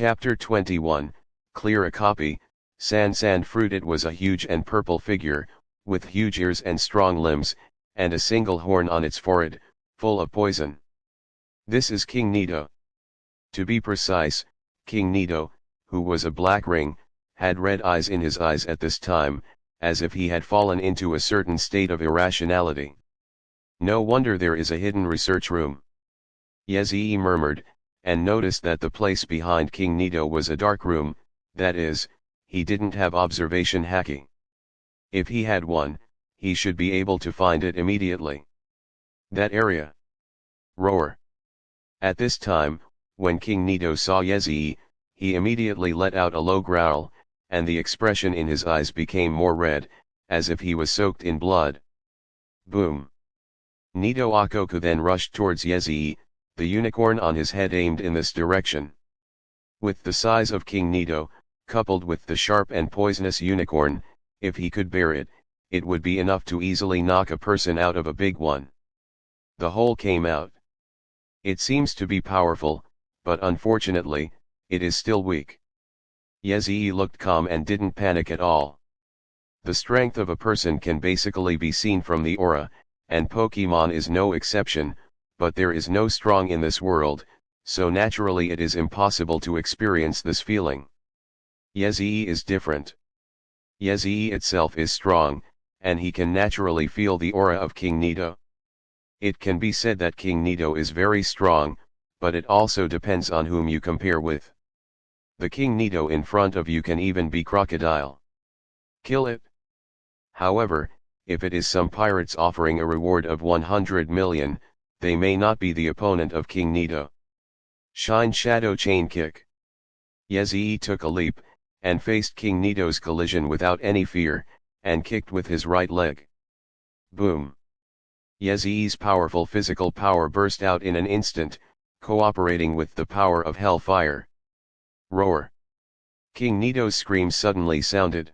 Chapter 21, Clear a copy. San Fruit. It was a huge and purple figure, with huge ears and strong limbs, and a single horn on its forehead, full of poison. This is King Nito. To be precise, King Nito, who was a black ring, had red eyes in his eyes at this time, as if he had fallen into a certain state of irrationality. No wonder there is a hidden research room. Yezii murmured, and noticed that the place behind King Nito was a dark room, that is, he didn't have observation haki. If he had one, he should be able to find it immediately. That area. Roar. At this time, when King Nito saw Yezii, he immediately let out a low growl, and the expression in his eyes became more red, as if he was soaked in blood. Boom. Nito Akoku then rushed towards Yezii, the unicorn on his head aimed in this direction. With the size of King Nito, coupled with the sharp and poisonous unicorn, if he could bear it, it would be enough to easily knock a person out of a big one. The whole came out. It seems to be powerful, but unfortunately, it is still weak. Yezii looked calm and didn't panic at all. The strength of a person can basically be seen from the aura, and Pokemon is no exception, but there is no strong in this world, so naturally it is impossible to experience this feeling. Yezii is different. Yezii itself is strong, and he can naturally feel the aura of King Nito. It can be said that King Nito is very strong, but it also depends on whom you compare with. The King Nito in front of you can even be crocodile. Kill it. However, if it is some pirates offering a reward of 100 million, they may not be the opponent of King Nito. Shine Shadow Chain Kick. Yezii took a leap, and faced King Nito's collision without any fear, and kicked with his right leg. Boom. Yezii's powerful physical power burst out in an instant, cooperating with the power of Hellfire. Roar. King Nito's scream suddenly sounded.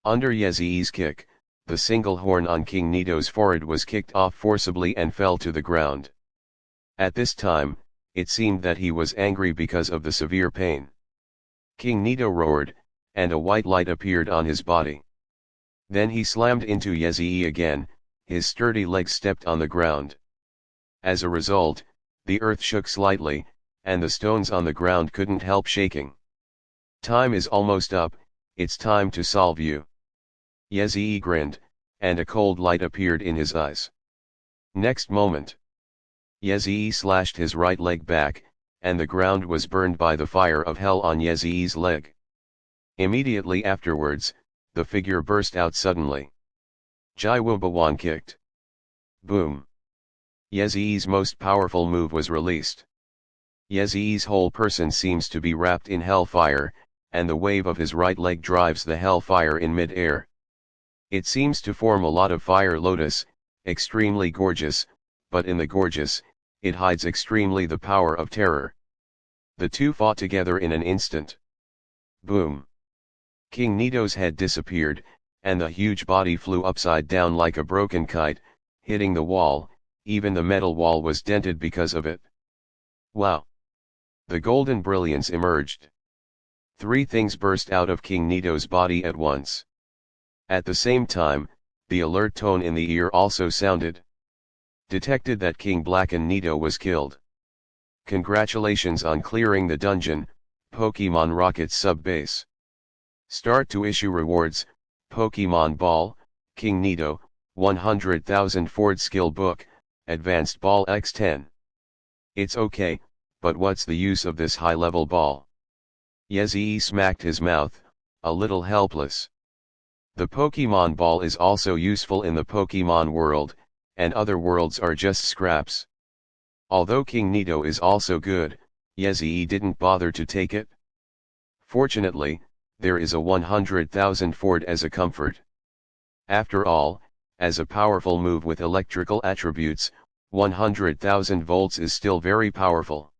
Under Yezii's kick, the single horn on King Nito's forehead was kicked off forcibly and fell to the ground. At this time, it seemed that he was angry because of the severe pain. King Nito roared, and a white light appeared on his body. Then he slammed into Yezii again, his sturdy legs stepped on the ground. As a result, the earth shook slightly, and the stones on the ground couldn't help shaking. Time is almost up, it's time to solve you. Yezii grinned, and a cold light appeared in his eyes. Next moment, Yezii slashed his right leg back, and the ground was burned by the fire of hell on Yezii's leg. Immediately afterwards, the figure burst out suddenly. Jaiwubawan kicked. Boom. Yezii's most powerful move was released. Yezii's whole person seems to be wrapped in hellfire, and the wave of his right leg drives the hellfire in mid-air. It seems to form a lot of fire lotus, extremely gorgeous, but in the gorgeous, it hides extremely the power of terror. The two fought together in an instant. Boom. King Nito's head disappeared, and the huge body flew upside down like a broken kite, hitting the wall, even the metal wall was dented because of it. Wow! The golden brilliance emerged. Three things burst out of King Nito's body at once. At the same time, the alert tone in the ear also sounded. Detected that King Blacken Nito was killed. Congratulations on clearing the dungeon, Pokemon Rocket Sub-Base. Start to issue rewards, Pokemon Ball, King Nito, 100,000 Ford Skill Book, Advanced Ball X10. It's okay, but what's the use of this high-level ball? Yezii smacked his mouth, a little helpless. The Pokemon Ball is also useful in the Pokemon world, and other worlds are just scraps. Although King Nito is also good, Yezii didn't bother to take it. Fortunately, there is a 100,000 Ford as a comfort. After all, as a powerful move with electrical attributes, 100,000 volts is still very powerful.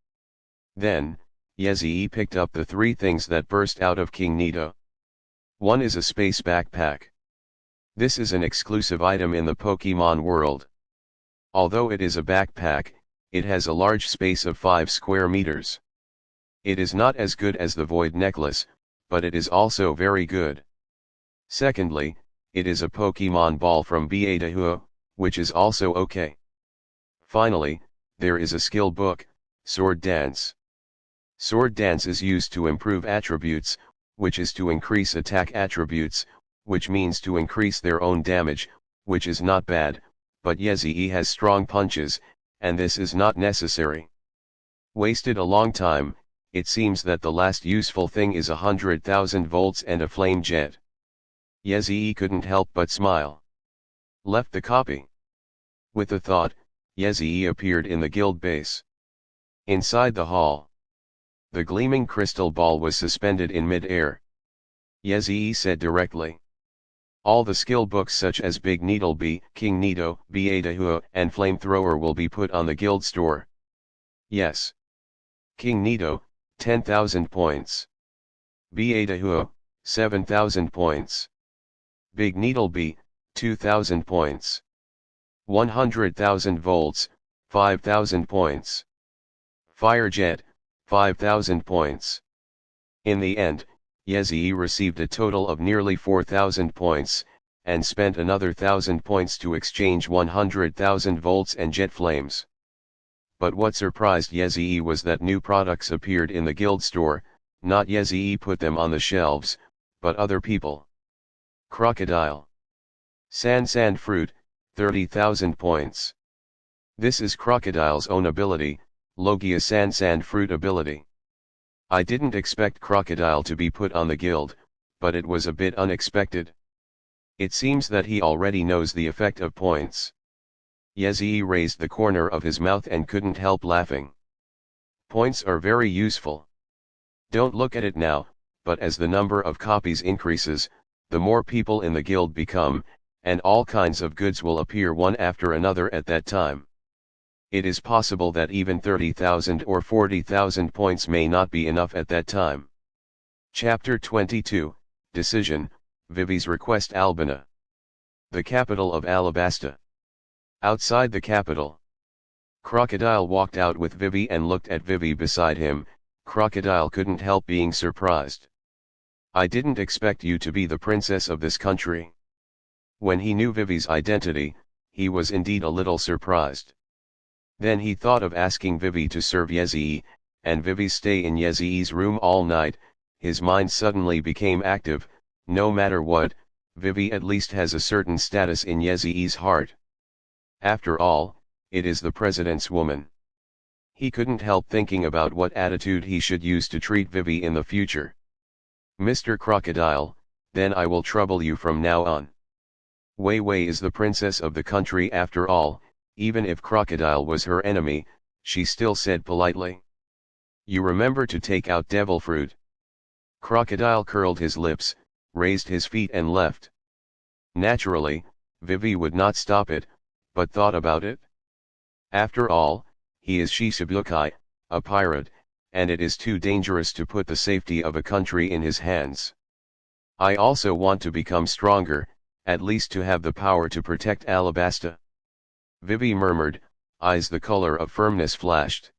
Then, Yezii picked up the three things that burst out of King Nito. One is a space backpack. This is an exclusive item in the Pokemon world. Although it is a backpack, it has a large space of 5 square meters. It is not as good as the Void Necklace, but it is also very good. Secondly, it is a Pokemon Ball from Byakuya, which is also okay. Finally, there is a skill book, Sword Dance. Sword Dance is used to improve attributes, which is to increase attack attributes, which means to increase their own damage, which is not bad, but Yezii has strong punches, and this is not necessary. Wasted a long time. It seems that the last useful thing is 100,000 volts and a flame jet. Yezii couldn't help but smile. Left the copy. With a thought, Yezii appeared in the guild base. Inside the hall, the gleaming crystal ball was suspended in mid-air. Yezii said directly. All the skill books such as Big Needle B, King Nito, Byakuya, and Flamethrower will be put on the guild store. Yes. King Nito, 10,000 points. Byakuya, 7,000 points. Big Needle B, 2,000 points. 100,000 volts, 5,000 points. Fire Jet, 5,000 points. In the end, Yezii received a total of nearly 4,000 points, and spent another 1,000 points to exchange 100,000 volts and jet flames. But what surprised Yezii was that new products appeared in the guild store. Not Yezii put them on the shelves, but other people. Crocodile. Sand Fruit, 30,000 points. This is Crocodile's own ability, Logia Sand Fruit ability. I didn't expect Crocodile to be put on the guild, but it was a bit unexpected. It seems that he already knows the effect of points. Yezii raised the corner of his mouth and couldn't help laughing. Points are very useful. Don't look at it now, but as the number of copies increases, the more people in the guild become, and all kinds of goods will appear one after another at that time. It is possible that even 30,000 or 40,000 points may not be enough at that time. Chapter 22, Decision, Vivi's Request. Albina, the capital of Alabasta. Outside the capital, Crocodile walked out with Vivi and looked at Vivi beside him. Crocodile couldn't help being surprised. I didn't expect you to be the princess of this country. When he knew Vivi's identity, he was indeed a little surprised. Then he thought of asking Vivi to serve Yezii, and Vivi stay in Yezii's room all night. His mind suddenly became active. No matter what, Vivi at least has a certain status in Yezii's heart. After all, it is the president's woman. He couldn't help thinking about what attitude he should use to treat Vivi in the future. Mr. Crocodile, then I will trouble you from now on. Wei Wei is the princess of the country after all. Even if Crocodile was her enemy, she still said politely. You remember to take out Devil Fruit. Crocodile curled his lips, raised his feet and left. Naturally, Vivi would not stop it, but thought about it. After all, he is Shishibukai, a pirate, and it is too dangerous to put the safety of a country in his hands. I also want to become stronger, at least to have the power to protect Alabasta. Vivi murmured, eyes the color of firmness flashed.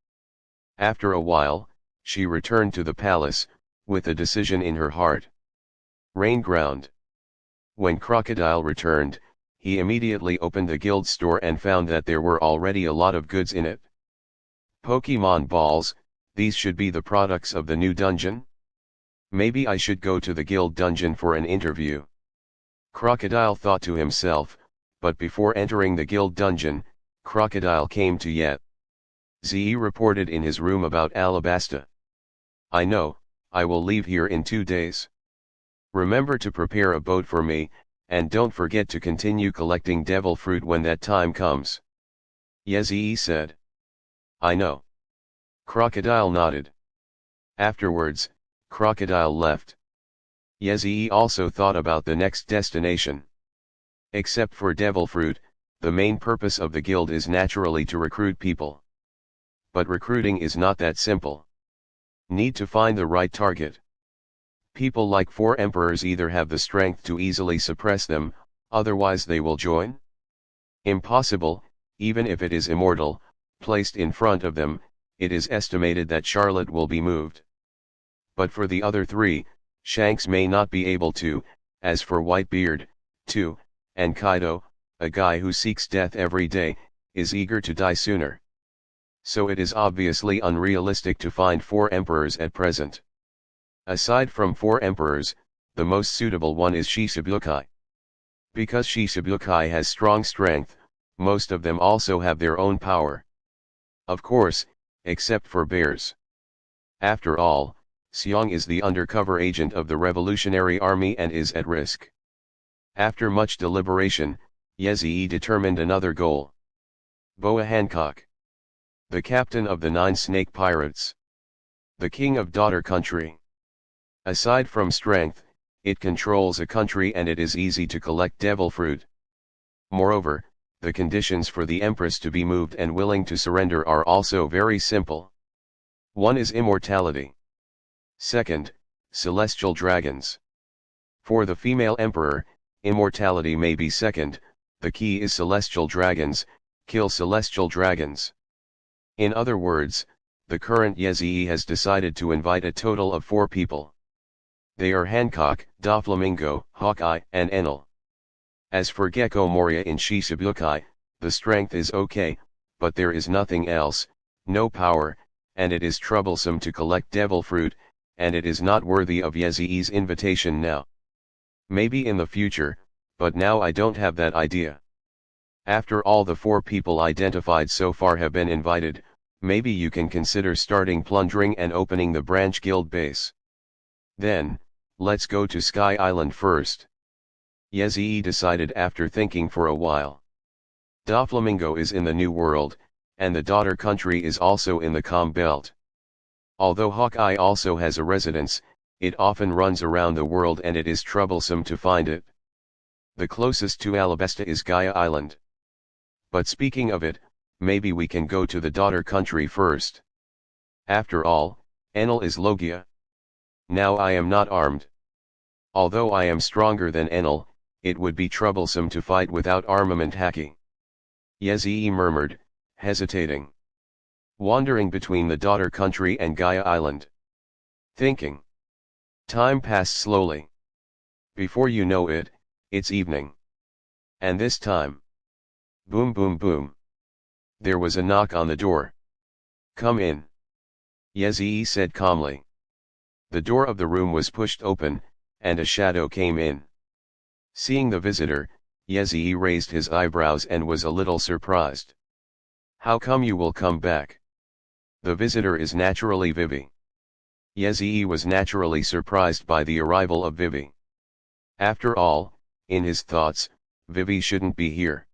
After a while, she returned to the palace, with a decision in her heart. Rain ground. When Crocodile returned, he immediately opened the guild store and found that there were already a lot of goods in it. Pokemon balls, these should be the products of the new dungeon? Maybe I should go to the guild dungeon for an interview. Crocodile thought to himself, but before entering the guild dungeon, Crocodile came to Yezii reported in his room about Alabasta. I know, I will leave here in 2 days. Remember to prepare a boat for me, and don't forget to continue collecting Devil Fruit when that time comes. Yezii said. I know. Crocodile nodded. Afterwards, Crocodile left. Yezii also thought about the next destination. Except for Devil Fruit, the main purpose of the guild is naturally to recruit people. But recruiting is not that simple. Need to find the right target. People like 4 emperors either have the strength to easily suppress them, otherwise they will join. Impossible, even if it is immortal, placed in front of them, it is estimated that Charlotte will be moved. But for the other three, Shanks may not be able to, as for Whitebeard, too, and Kaido, a guy who seeks death every day, is eager to die sooner. So it is obviously unrealistic to find 4 emperors at present. Aside from 4 emperors, the most suitable one is Shishibukai. Because Shishibukai has strong strength, most of them also have their own power. Of course, except for bears. After all, Seong is the undercover agent of the Revolutionary Army and is at risk. After much deliberation, Yezii determined another goal. Boa Hancock, the captain of the 9 snake pirates. The king of Daughter Country. Aside from strength, it controls a country and it is easy to collect devil fruit. Moreover, the conditions for the empress to be moved and willing to surrender are also very simple. One is immortality. Second, celestial dragons. For the female emperor, immortality may be second, the key is celestial dragons, kill celestial dragons. In other words, the current Yezii has decided to invite a total of 4 people. They are Hancock, Doflamingo, Hawkeye, and Enel. As for Gecko Moria in Shishibukai, the strength is okay, but there is nothing else, no power, and it is troublesome to collect devil fruit, and it is not worthy of Yezii's invitation now. Maybe in the future, but now I don't have that idea. After all the 4 people identified so far have been invited, maybe you can consider starting plundering and opening the branch guild base. Then, let's go to Sky Island first. Yezii decided after thinking for a while. Doflamingo is in the New World, and the Daughter Country is also in the Calm Belt. Although Hawkeye also has a residence, it often runs around the world and it is troublesome to find it. The closest to Alabasta is Gaia Island. But speaking of it, maybe we can go to the Daughter Country first. After all, Enel is Logia. Now I am not armed. Although I am stronger than Enel, it would be troublesome to fight without armament haki. Yezii murmured, hesitating. Wandering between the Daughter Country and Gaia Island. Thinking. Time passed slowly. Before you know it, it's evening. And this time. Boom boom boom. There was a knock on the door. Come in. Yezii said calmly. The door of the room was pushed open, and a shadow came in. Seeing the visitor, Yezii raised his eyebrows and was a little surprised. How come you will come back? The visitor is naturally Vivi. Yezii was naturally surprised by the arrival of Vivi. After all, in his thoughts, Vivi shouldn't be here.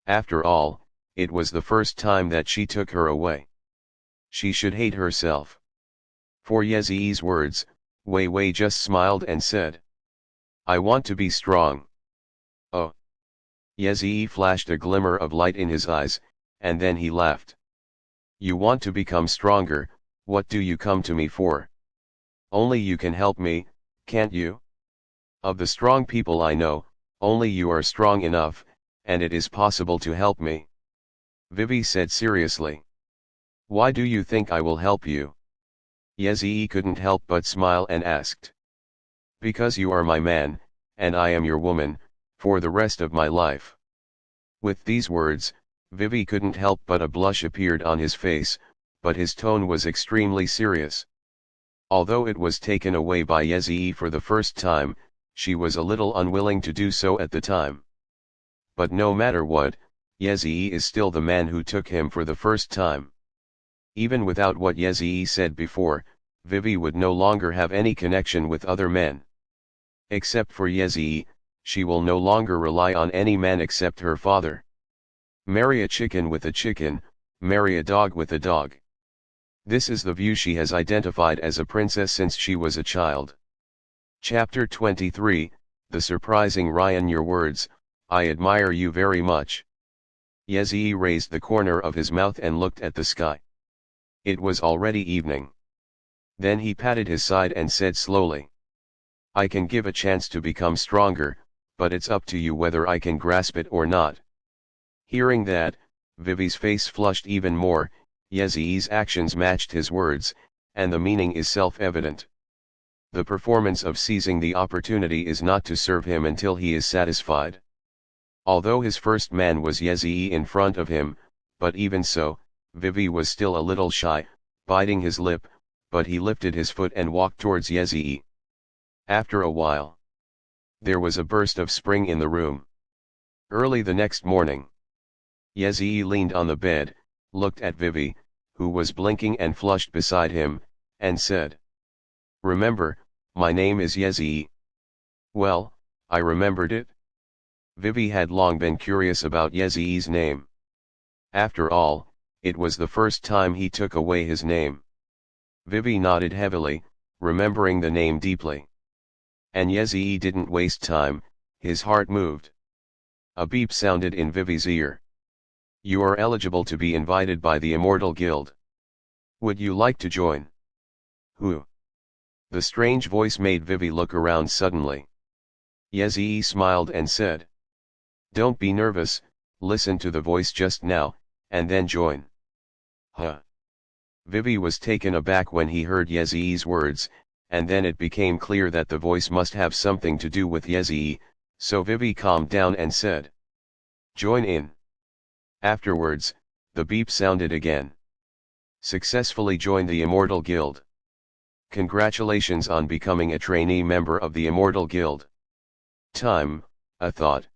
After all, it was the first time that she took her away. She should hate herself. For Yezii's words, Wei Wei just smiled and said, I want to be strong. Oh. Yezii flashed a glimmer of light in his eyes, and then he laughed. You want to become stronger, what do you come to me for? Only you can help me, can't you? Of the strong people I know, only you are strong enough, and it is possible to help me. Vivi said seriously. Why do you think I will help you? Yezii couldn't help but smile and asked. Because you are my man, and I am your woman, for the rest of my life. With these words, Vivi couldn't help but a blush appeared on his face, but his tone was extremely serious. Although it was taken away by Yezii for the first time, she was a little unwilling to do so at the time. But no matter what, Yezii is still the man who took him for the first time. Even without what Yezii said before, Vivi would no longer have any connection with other men. Except for Yezii, she will no longer rely on any man except her father. Marry a chicken with a chicken, marry a dog with a dog. This is the view she has identified as a princess since she was a child. Chapter 23, The Surprising Ryan. Your words, I admire you very much. Yezii raised the corner of his mouth and looked at the sky. It was already evening. Then he patted his side and said slowly. I can give a chance to become stronger, but it's up to you whether I can grasp it or not. Hearing that, Vivi's face flushed even more. Yezii's actions matched his words, and the meaning is self-evident. The performance of seizing the opportunity is not to serve him until he is satisfied. Although his first man was Yezii in front of him, but even so, Vivi was still a little shy, biting his lip, but he lifted his foot and walked towards Yezii. After a while, there was a burst of spring in the room. Early the next morning, Yezii leaned on the bed, looked at Vivi, who was blinking and flushed beside him, and said, "Remember, my name is Yezii." Well, I remembered it. Vivi had long been curious about Yezii's name. After all, it was the first time he took away his name. Vivi nodded heavily, remembering the name deeply. And Yezii didn't waste time, his heart moved. A beep sounded in Vivi's ear. "You are eligible to be invited by the Immortal Guild. Would you like to join?" "Who?" The strange voice made Vivi look around suddenly. Yezii smiled and said, "Don't be nervous, listen to the voice just now, and then join." Huh. Vivi was taken aback when he heard Yezii's words, and then it became clear that the voice must have something to do with Yezii, so Vivi calmed down and said, "Join in." Afterwards, the beep sounded again. "Successfully joined the Immortal Guild. Congratulations on becoming a trainee member of the Immortal Guild." Time, a thought.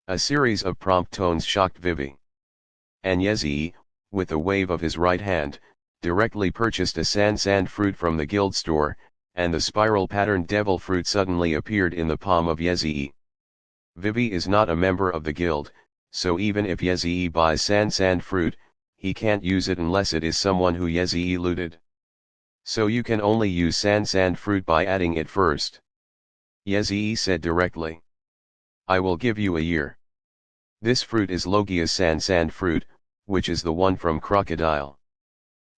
A series of prompt tones shocked Vivi. And Yezii, with a wave of his right hand, directly purchased a sand fruit from the guild store, and the spiral-patterned devil fruit suddenly appeared in the palm of Yezii. Vivi is not a member of the guild, so even if Yezii buys sand fruit, he can't use it unless it is someone who Yezii looted. So you can only use sand fruit by adding it first. Yezii said directly. "I will give you a year. This fruit is Logia's sand fruit, which is the one from Crocodile.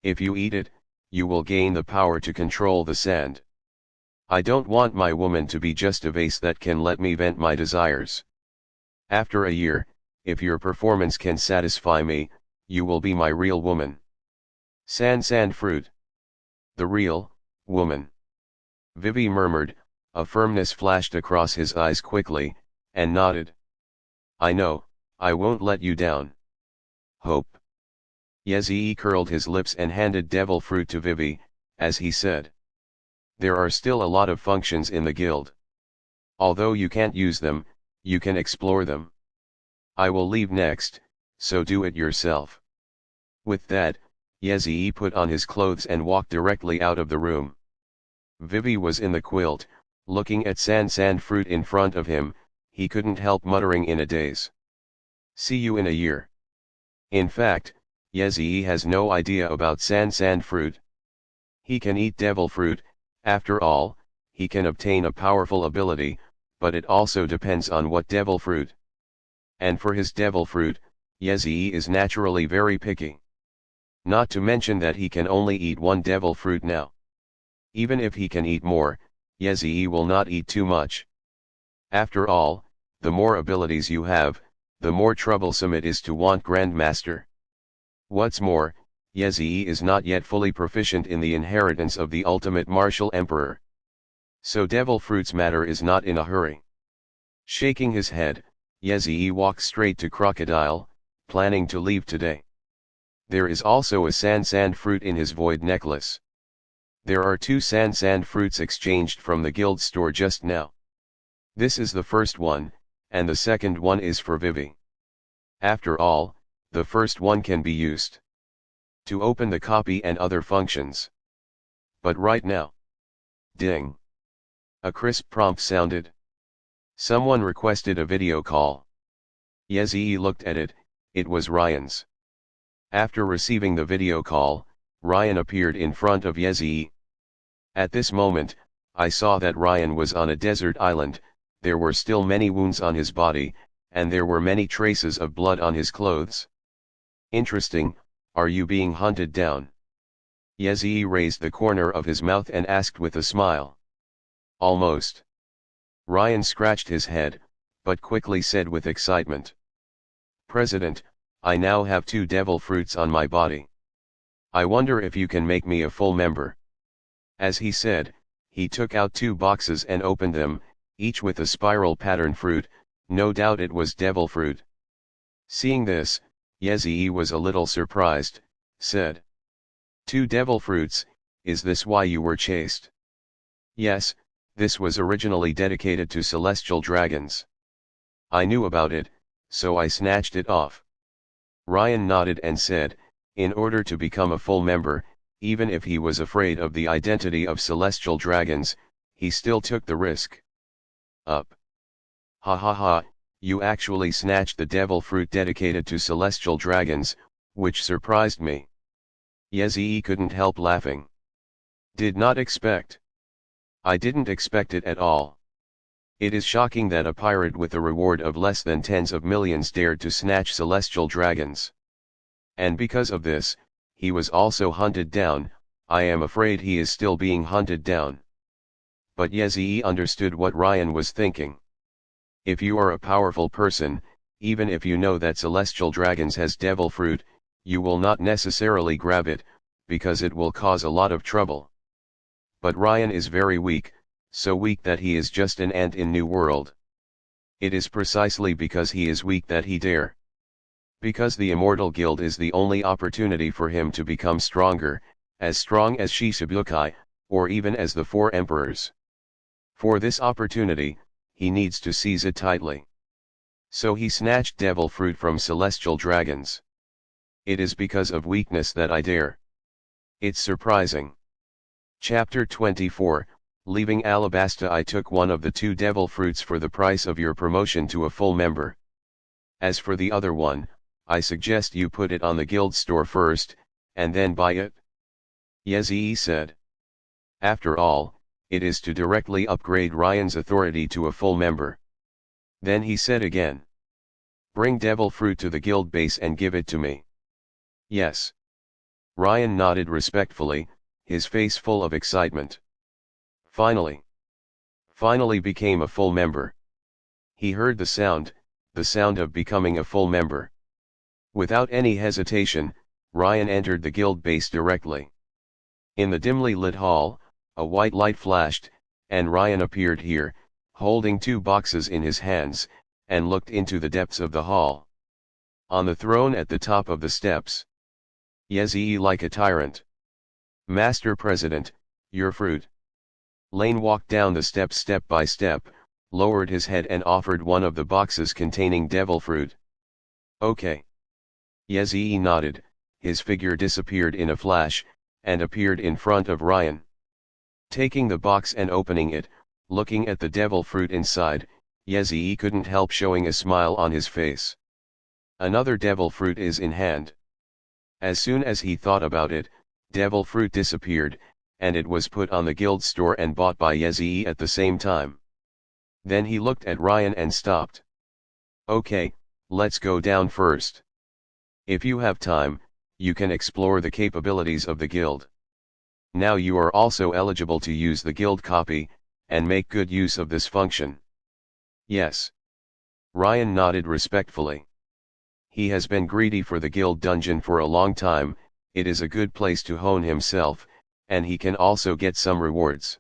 If you eat it, you will gain the power to control the sand. I don't want my woman to be just a vase that can let me vent my desires. After a year, if your performance can satisfy me, you will be my real woman." Sand fruit. The real woman. Vivi murmured, a firmness flashed across his eyes quickly, and nodded. "I know, I won't let you down. Hope." Yezii curled his lips and handed devil fruit to Vivi, as he said, "There are still a lot of functions in the guild. Although you can't use them, you can explore them. I will leave next, so do it yourself." With that, Yezii put on his clothes and walked directly out of the room. Vivi was in the quilt, looking at sand fruit in front of him. He couldn't help muttering in a daze, "See you in a year." In fact, Yezii has no idea about sand fruit. He can eat devil fruit, after all, he can obtain a powerful ability, but it also depends on what devil fruit. And for his devil fruit, Yezii is naturally very picky. Not to mention that he can only eat one devil fruit now. Even if he can eat more, Yezii will not eat too much. After all, the more abilities you have, the more troublesome it is to want Grandmaster. What's more, Yezii is not yet fully proficient in the inheritance of the ultimate martial emperor. So devil fruit's matter is not in a hurry. Shaking his head, Yezii walked straight to Crocodile, planning to leave today. There is also a sand fruit in his void necklace. There are 2 sand fruits exchanged from the guild store just now. This is the first one, and the second one is for Vivi. After all, the first one can be used to open the copy and other functions. But right now. Ding. A crisp prompt sounded. Someone requested a video call. Yezii looked at it. It was Ryan's. After receiving the video call, Ryan appeared in front of Yezii. At this moment, I saw that Ryan was on a desert island. There were still many wounds on his body, and there were many traces of blood on his clothes. Interesting. Are you being hunted down? Yezii raised the corner of his mouth and asked with a smile. Almost. Ryan scratched his head, but quickly said with excitement. President, I now have 2 devil fruits on my body. I wonder if you can make me a full member. As he said, He took out 2 boxes and opened them, each with a spiral pattern fruit, no doubt it was devil fruit. Seeing this, Yezii was a little surprised, said. 2 devil fruits, is this why you were chased? Yes, this was originally dedicated to celestial dragons. I knew about it, so I snatched it off. Ryan nodded and said, in order to become a full member, even if he was afraid of the identity of celestial dragons, he still took the risk. Up. Ha ha ha, you actually snatched the devil fruit dedicated to celestial dragons, which surprised me. Yezii couldn't help laughing. Did not expect. I didn't expect it at all. It is shocking that a pirate with a reward of less than tens of millions dared to snatch celestial dragons. And because of this, he was also hunted down. I am afraid he is still being hunted down. But Yezii understood what Ryan was thinking. If you are a powerful person, even if you know that celestial dragons has devil fruit, you will not necessarily grab it, because it will cause a lot of trouble. But Ryan is very weak, so weak that he is just an ant in New World. It is precisely because he is weak that he dare. Because the Immortal Guild is the only opportunity for him to become stronger, as strong as Shishibukai, or even as the 4 emperors. For this opportunity, he needs to seize it tightly. So he snatched devil fruit from celestial dragons. It is because of weakness that I dare. It's surprising. Chapter 24, Leaving Alabasta. I took one of the 2 devil fruits for the price of your promotion to a full member. As for the other one, I suggest you put it on the guild store first, and then buy it. Yezii said. After all, it is to directly upgrade Ryan's authority to a full member. Then he said again. Bring devil fruit to the guild base and give it to me. Yes. Ryan nodded respectfully, his face full of excitement. Finally became a full member. He heard the sound of becoming a full member. Without any hesitation, Ryan entered the guild base directly. In the dimly lit hall, a white light flashed, and Ryan appeared here, holding 2 boxes in his hands, and looked into the depths of the hall. On the throne at the top of the steps. Yezii like a tyrant. Master President, your fruit. Lane walked down the steps step by step, lowered his head and offered one of the boxes containing devil fruit. Okay. Yezii nodded, his figure disappeared in a flash, and appeared in front of Ryan. Taking the box and opening it, looking at the devil fruit inside, Yezii couldn't help showing a smile on his face. Another devil fruit is in hand. As soon as he thought about it, devil fruit disappeared, and it was put on the guild store and bought by Yezii at the same time. Then he looked at Ryan and stopped. Okay, let's go down first. If you have time, you can explore the capabilities of the guild. Now you are also eligible to use the guild copy, and make good use of this function. Yes. Ryan nodded respectfully. He has been greedy for the guild dungeon for a long time. It is a good place to hone himself, and he can also get some rewards.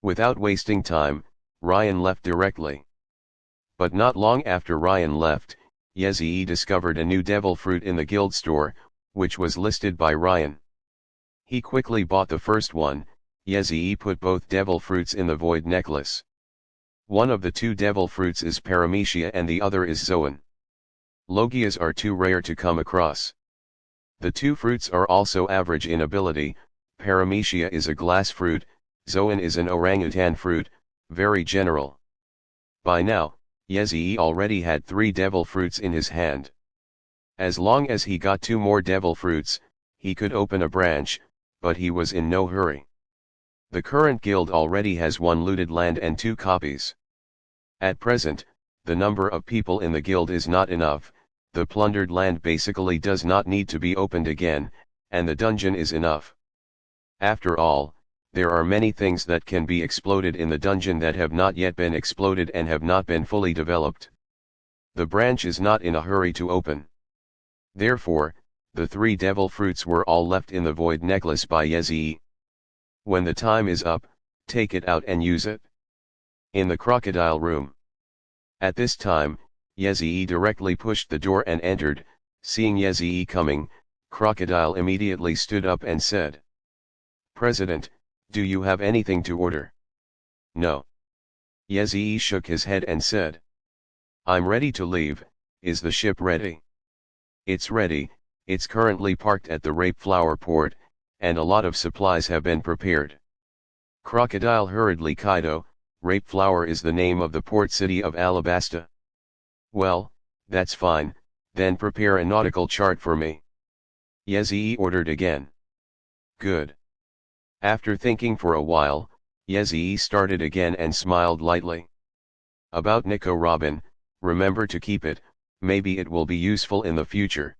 Without wasting time, Ryan left directly. But not long after Ryan left, Yezii discovered a new devil fruit in the guild store, which was listed by Ryan. He quickly bought the first one. Yezii put both devil fruits in the void necklace. One of the 2 devil fruits is Paramecia and the other is Zoan. Logias are too rare to come across. The 2 fruits are also average in ability. Paramecia is a glass fruit, Zoan is an orangutan fruit, very general. By now, Yezii already had 3 devil fruits in his hand. As long as he got 2 more devil fruits, he could open a branch, but he was in no hurry. The current guild already has 1 looted land and 2 copies. At present, the number of people in the guild is not enough. The plundered land basically does not need to be opened again, and the dungeon is enough. After all, there are many things that can be exploded in the dungeon that have not yet been exploded and have not been fully developed. The branch is not in a hurry to open. Therefore, the 3 devil fruits were all left in the void necklace by Yezii. When the time is up, Take it out and use it. In the crocodile room. At this time, Yezii directly pushed the door and entered. Seeing Yezii coming, Crocodile immediately stood up and said, "President, do you have anything to order?" "No." Yezii shook his head and said, "I'm ready to leave. Is the ship ready?" "It's ready, it's currently parked at the Rape Flower port, and a lot of supplies have been prepared." Crocodile hurriedly Kaido, Rape Flower is the name of the port city of Alabasta. "Well, that's fine, then prepare a nautical chart for me." Yezii ordered again. "Good." After thinking for a while, Yezii started again and smiled lightly. "About Nico Robin, remember to keep it, maybe it will be useful in the future.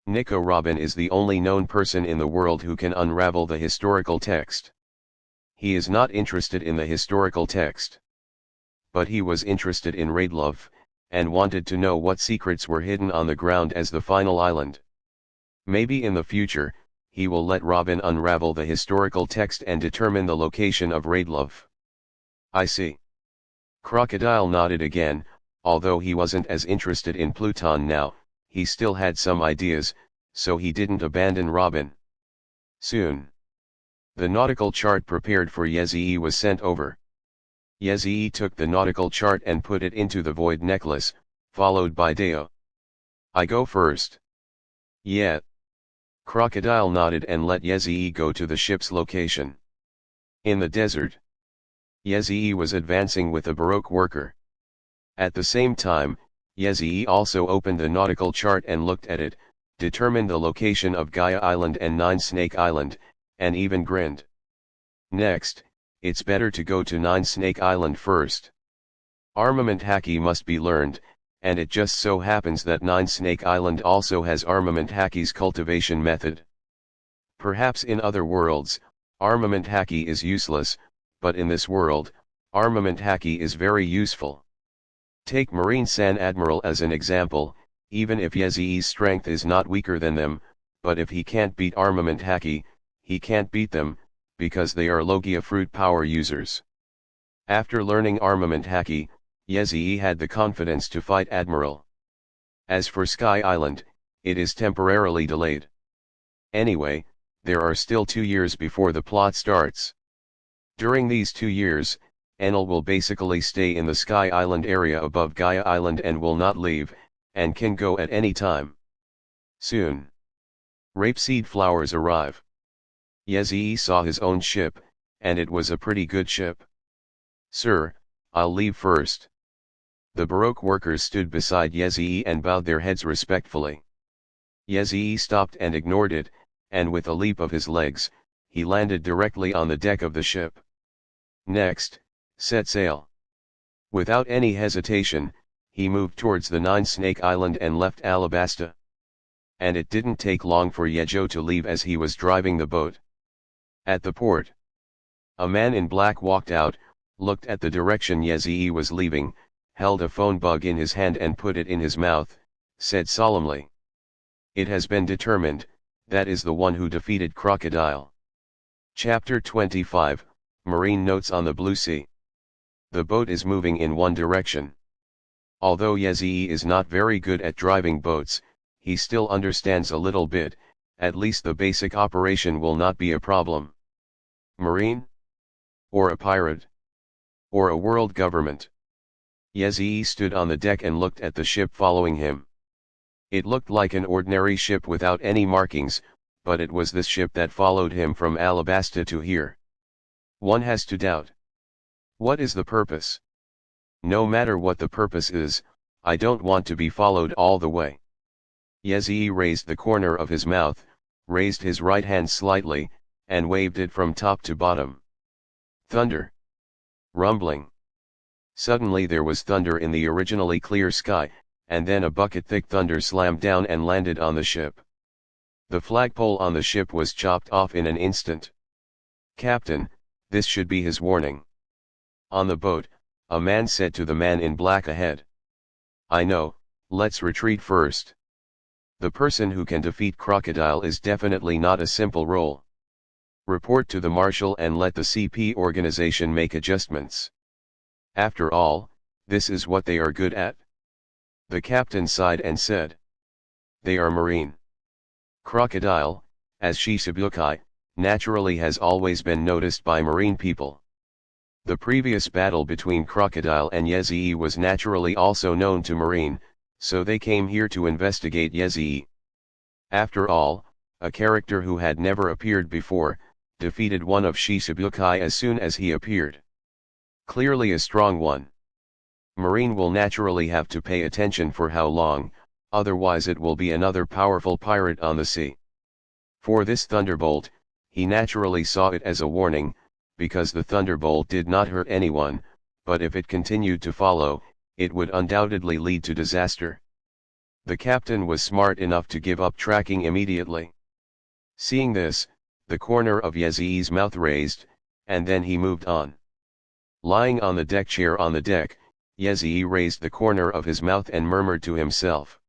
Nico Robin is the only known person in the world who can unravel the historical text. He is not interested in the historical text. But he was interested in Raidlove, and wanted to know what secrets were hidden on the ground as the final island. Maybe in the future, he will let Robin unravel the historical text and determine the location of Raidlove." "I see." Crocodile nodded again. Although he wasn't as interested in Pluton now, he still had some ideas, so he didn't abandon Robin. Soon, the nautical chart prepared for Yezii was sent over. Yezii took the nautical chart and put it into the void necklace, followed by Deo. "I go first." "Yeah." Crocodile nodded and let Yezii go to the ship's location. In the desert, Yezii was advancing with a Baroque worker. At the same time, Yezii also opened the nautical chart and looked at it, determined the location of Gaia Island and Nine Snake Island, and even grinned. "Next, it's better to go to Nine Snake Island first. Armament haki must be learned, and it just so happens that Nine Snake Island also has armament haki's cultivation method. Perhaps in other worlds, armament haki is useless, but in this world, armament haki is very useful. Take Marine San Admiral as an example. Even if Yezii's strength is not weaker than them, but if he can't beat armament haki, he can't beat them, because they are Logia fruit power users. After learning armament haki, Yezii had the confidence to fight Admiral. As for Sky Island, it is temporarily delayed. Anyway, there are still 2 years before the plot starts. During these 2 years, Enel will basically stay in the Sky Island area above Gaia Island and will not leave, and can go at any time. Soon, rapeseed flowers arrive. Yezii saw his own ship, and it was a pretty good ship. "Sir, I'll leave first." The Baroque workers stood beside Yezii and bowed their heads respectfully. Yezii stopped and ignored it, and with a leap of his legs, he landed directly on the deck of the ship. Next, set sail. Without any hesitation, he moved towards the Nine Snake Island and left Alabasta. And it didn't take long for Yejo to leave as he was driving the boat. At the port, a man in black walked out, looked at the direction Yezii was leaving, held a phone bug in his hand and put it in his mouth, said solemnly, "It has been determined, that is the one who defeated Crocodile." Chapter 25, Marine Notes on the Blue Sea. The boat is moving in one direction. Although Yezii is not very good at driving boats, he still understands a little bit. At least the basic operation will not be a problem. Marine? Or a pirate? Or a world government? Yezii stood on the deck and looked at the ship following him. It looked like an ordinary ship without any markings, but it was this ship that followed him from Alabasta to here. One has to doubt. What is the purpose? No matter what the purpose is, I don't want to be followed all the way. Yezii raised the corner of his mouth, raised his right hand slightly, and waved it from top to bottom. Thunder. Rumbling. Suddenly there was thunder in the originally clear sky, and then a bucket-thick thunder slammed down and landed on the ship. The flagpole on the ship was chopped off in an instant. "Captain, this should be his warning." On the boat, a man said to the man in black ahead, "I know, let's retreat first. The person who can defeat Crocodile is definitely not a simple role." Report to the Marshal and let the CP organization make adjustments. After all, this is what they are good at. The captain sighed and said. They are marine. Crocodile, as Shichibukai, naturally has always been noticed by marine people. The previous battle between Crocodile and Yezii was naturally also known to marine, so they came here to investigate Yezii. After all, a character who had never appeared before, defeated one of Shichibukai as soon as he appeared. Clearly a strong one. Marine will naturally have to pay attention for how long, otherwise it will be another powerful pirate on the sea. For this thunderbolt, he naturally saw it as a warning, because the thunderbolt did not hurt anyone, but if it continued to follow, it would undoubtedly lead to disaster. The captain was smart enough to give up tracking immediately. Seeing this, the corner of Yezii's mouth raised, and then he moved on. Lying on the deck chair on the deck, Yezii raised the corner of his mouth and murmured to himself.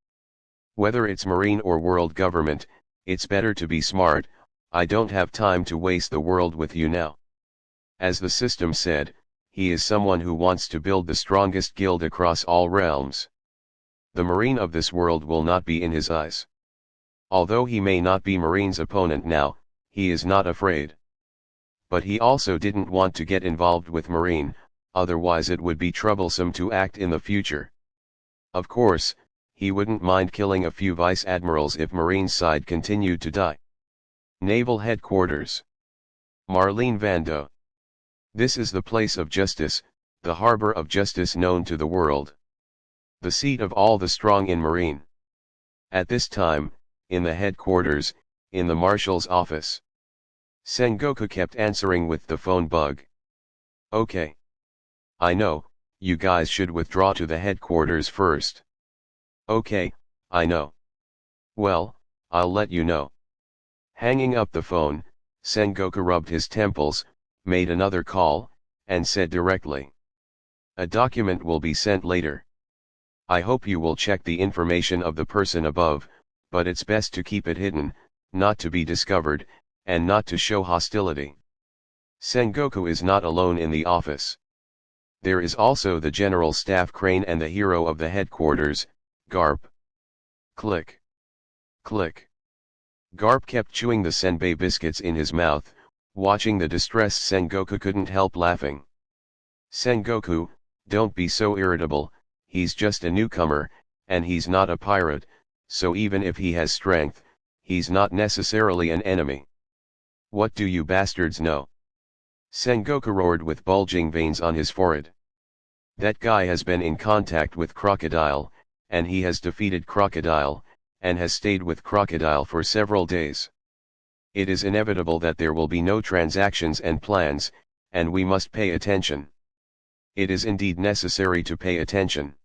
Whether it's marine or world government, it's better to be smart. I don't have time to waste the world with you now. As the system said, he is someone who wants to build the strongest guild across all realms. The marine of this world will not be in his eyes. Although he may not be Marine's opponent now, he is not afraid. But he also didn't want to get involved with Marine, otherwise it would be troublesome to act in the future. Of course, he wouldn't mind killing a few vice admirals if Marine's side continued to die. Naval Headquarters. Marlene Vando. This is the place of justice, the harbor of justice known to the world. The seat of all the strong in Marine. At this time, in the headquarters, in the Marshal's office. Sengoku kept answering with the phone bug. Okay. I know, you guys should withdraw to the headquarters first. Okay, I know. Well, I'll let you know. Hanging up the phone, Sengoku rubbed his temples, made another call, and said directly. A document will be sent later. I hope you will check the information of the person above, but it's best to keep it hidden, not to be discovered, and not to show hostility. Sengoku is not alone in the office. There is also the General Staff Crane and the hero of the headquarters, Garp. Click. Click. Garp kept chewing the senbei biscuits in his mouth. Watching the distressed Sengoku couldn't help laughing. Sengoku, don't be so irritable, he's just a newcomer, and he's not a pirate, so even if he has strength, he's not necessarily an enemy. What do you bastards know? Sengoku roared with bulging veins on his forehead. That guy has been in contact with Crocodile, and he has defeated Crocodile, and has stayed with Crocodile for several days. It is inevitable that there will be no transactions and plans, and we must pay attention. It is indeed necessary to pay attention.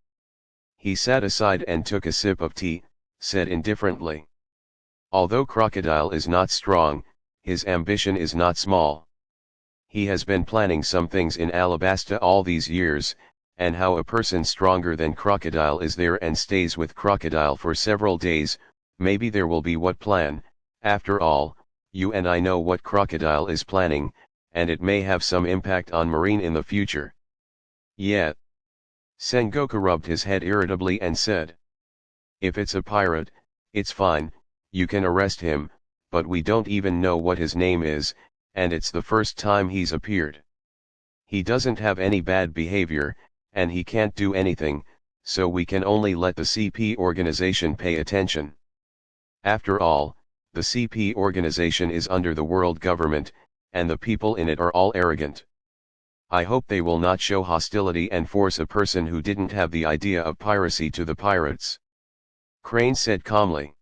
He sat aside and took a sip of tea, said indifferently. Although Crocodile is not strong, his ambition is not small. He has been planning some things in Alabasta all these years, and how a person stronger than Crocodile is there and stays with Crocodile for several days, maybe there will be what plan. After all, you and I know what Crocodile is planning, and it may have some impact on Marine in the future. Yeah. Sengoku rubbed his head irritably and said. If it's a pirate, it's fine, you can arrest him, but we don't even know what his name is, and it's the first time he's appeared. He doesn't have any bad behavior, and he can't do anything, so we can only let the CP organization pay attention. After all, the CP organization is under the world government, and the people in it are all arrogant. I hope they will not show hostility and force a person who didn't have the idea of piracy to the pirates. Crane said calmly.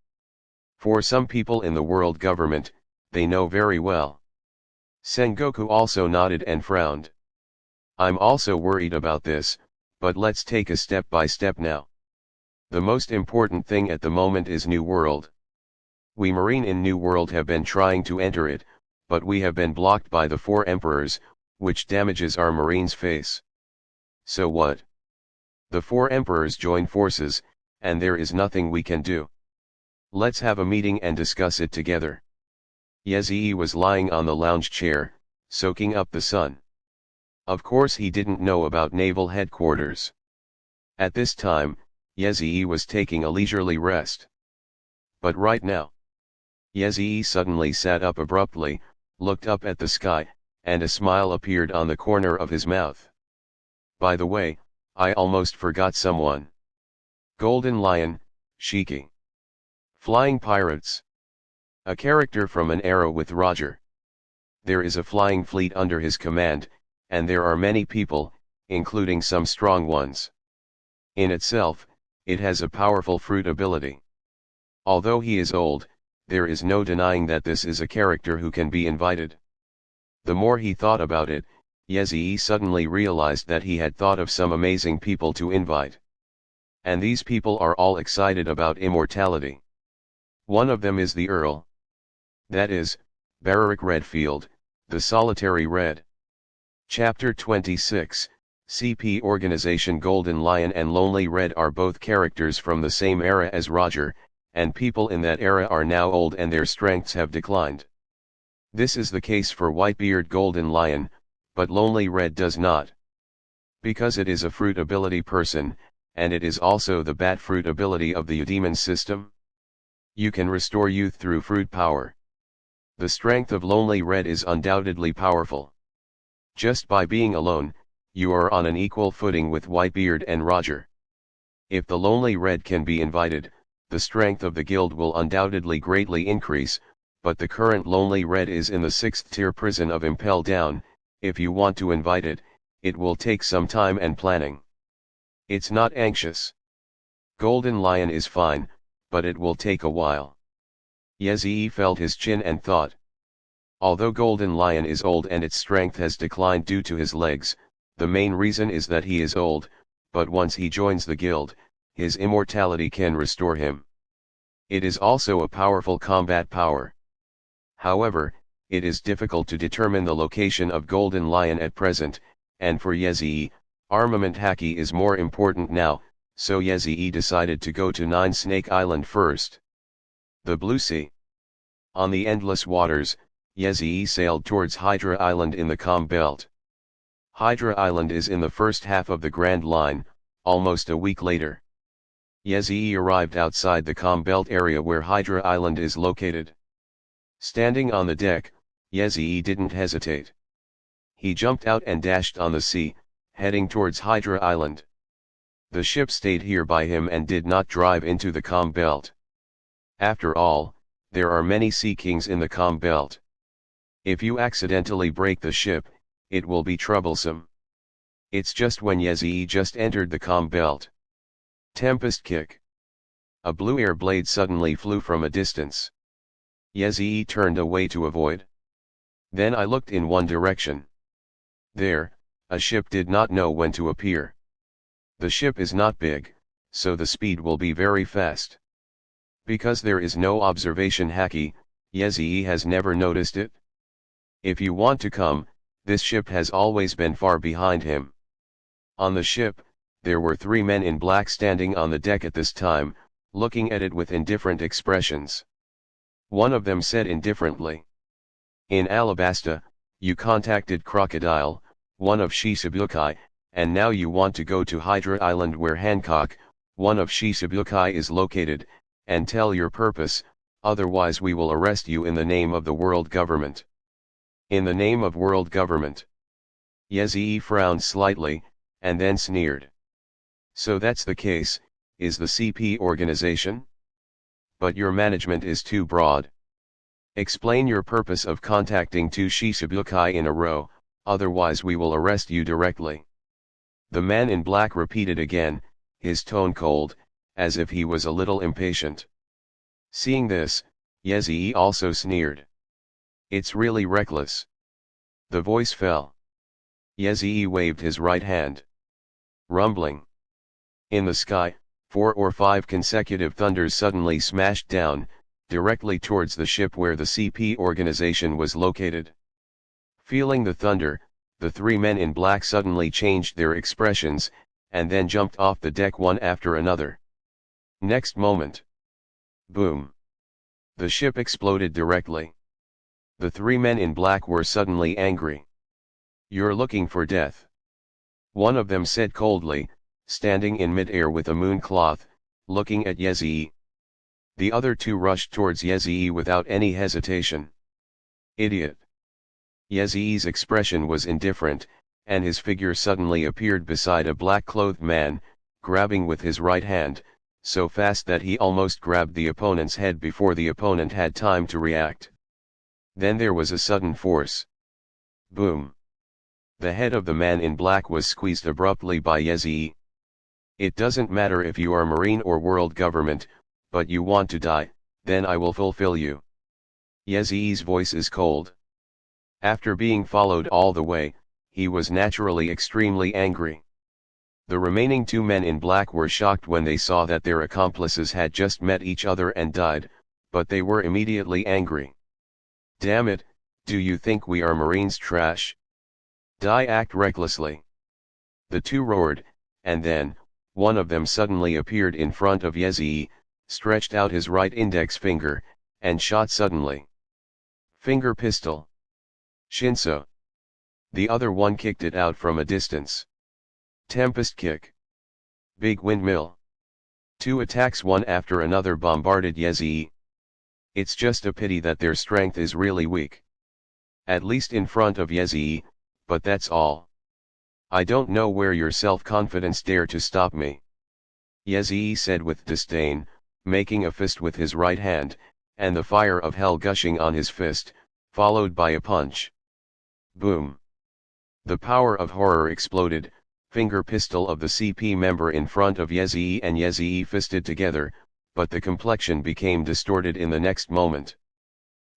For some people in the world government, they know very well. Sengoku also nodded and frowned. I'm also worried about this, but let's take a step by step now. The most important thing at the moment is New World. We Marine in New World have been trying to enter it, but we have been blocked by the 4 emperors, which damages our Marine's face. So what? The 4 emperors join forces, and there is nothing we can do. Let's have a meeting and discuss it together. Yezii was lying on the lounge chair, soaking up the sun. Of course he didn't know about naval headquarters. At this time, Yezii was taking a leisurely rest. But right now, Yezii suddenly sat up abruptly, looked up at the sky, and a smile appeared on the corner of his mouth. By the way, I almost forgot someone. Golden Lion, Shiki. Flying Pirates. A character from An Arrow with Roger. There is a flying fleet under his command, and there are many people, including some strong ones. In itself, it has a powerful fruit ability. Although he is old, there is no denying that this is a character who can be invited. The more he thought about it, Yezii suddenly realized that he had thought of some amazing people to invite. And these people are all excited about immortality. One of them is the Earl. That is, Bararik Redfield, the Solitary Red. Chapter 26, CP Organization. Golden Lion and Lonely Red are both characters from the same era as Roger, and people in that era are now old and their strengths have declined. This is the case for Whitebeard Golden Lion, but Lonely Red does not. Because it is a fruit ability person, and it is also the bat fruit ability of the Eudemon system. You can restore youth through fruit power. The strength of Lonely Red is undoubtedly powerful. Just by being alone, you are on an equal footing with Whitebeard and Roger. If the Lonely Red can be invited, the strength of the guild will undoubtedly greatly increase, but the current Lonely Red is in the 6th tier prison of Impel Down. If you want to invite it, it will take some time and planning. It's not anxious. Golden Lion is fine, but it will take a while. Yezii felt his chin and thought. Although Golden Lion is old and its strength has declined due to his legs, the main reason is that he is old, but once he joins the guild, his immortality can restore him. It is also a powerful combat power. However, it is difficult to determine the location of Golden Lion at present, and for Yezii, armament haki is more important now, so Yezii decided to go to Nine Snake Island first. The Blue Sea. On the endless waters, Yezii sailed towards Hydra Island in the Calm Belt. Hydra Island is in the first half of the Grand Line, almost a week later. Yezii arrived outside the Calm Belt area where Hydra Island is located. Standing on the deck, Yezii didn't hesitate. He jumped out and dashed on the sea, heading towards Hydra Island. The ship stayed here by him and did not drive into the Calm Belt. After all, there are many sea kings in the Calm Belt. If you accidentally break the ship, it will be troublesome. It's just when Yezii just entered the Calm Belt. Tempest Kick. A blue air blade suddenly flew from a distance. Yezii turned away to avoid. Then I looked in one direction. There, a ship did not know when to appear. The ship is not big, so the speed will be very fast. Because there is no observation haki, Yezii has never noticed it. If you want to come, this ship has always been far behind him. On the ship, there were 3 men in black standing on the deck at this time, looking at it with indifferent expressions. One of them said indifferently. In Alabasta, you contacted Crocodile, one of Shichibukai, and now you want to go to Hydra Island where Hancock, one of Shichibukai is located, and tell your purpose, otherwise we will arrest you in the name of the world government. In the name of world government. Yezii frowned slightly, and then sneered. So that's the case, is the CP organization? But your management is too broad. Explain your purpose of contacting 2 Shichibukai in a row, otherwise we will arrest you directly. The man in black repeated again, his tone cold, as if he was a little impatient. Seeing this, Yezii also sneered. It's really reckless. The voice fell. Yezii waved his right hand. Rumbling. In the sky, 4 or 5 consecutive thunders suddenly smashed down, directly towards the ship where the CP organization was located. Feeling the thunder, the 3 men in black suddenly changed their expressions, and then jumped off the deck one after another. Next moment. Boom. The ship exploded directly. The three men in black were suddenly angry. "You're looking for death," one of them said coldly, standing in mid-air with a moon cloth, looking at Yezii. The other two rushed towards Yezii without any hesitation. "Idiot." Yezii's expression was indifferent, and his figure suddenly appeared beside a black-clothed man, grabbing with his right hand, so fast that he almost grabbed the opponent's head before the opponent had time to react. Then there was a sudden force. Boom! The head of the man in black was squeezed abruptly by Yezii. "It doesn't matter if you are Marine or world government, but you want to die, then I will fulfill you." Yezii's voice is cold. After being followed all the way, he was naturally extremely angry. The remaining two men in black were shocked when they saw that their accomplices had just met each other and died, but they were immediately angry. "Damn it, do you think we are Marines trash? Die, act recklessly." The two roared, and then, one of them suddenly appeared in front of Yezii, stretched out his right index finger, and shot suddenly. Finger pistol. Shinso. The other one kicked it out from a distance. Tempest kick. Big windmill. Two attacks one after another bombarded Yezii. It's just a pity that their strength is really weak. At least in front of Yezii, but that's all. I don't know where your self-confidence dare to stop me. Yezii said with disdain, making a fist with his right hand, and the fire of hell gushing on his fist, followed by a punch. Boom! The power of horror exploded, finger pistol of the CP member in front of Yezii and Yezii fisted together, but the complexion became distorted in the next moment.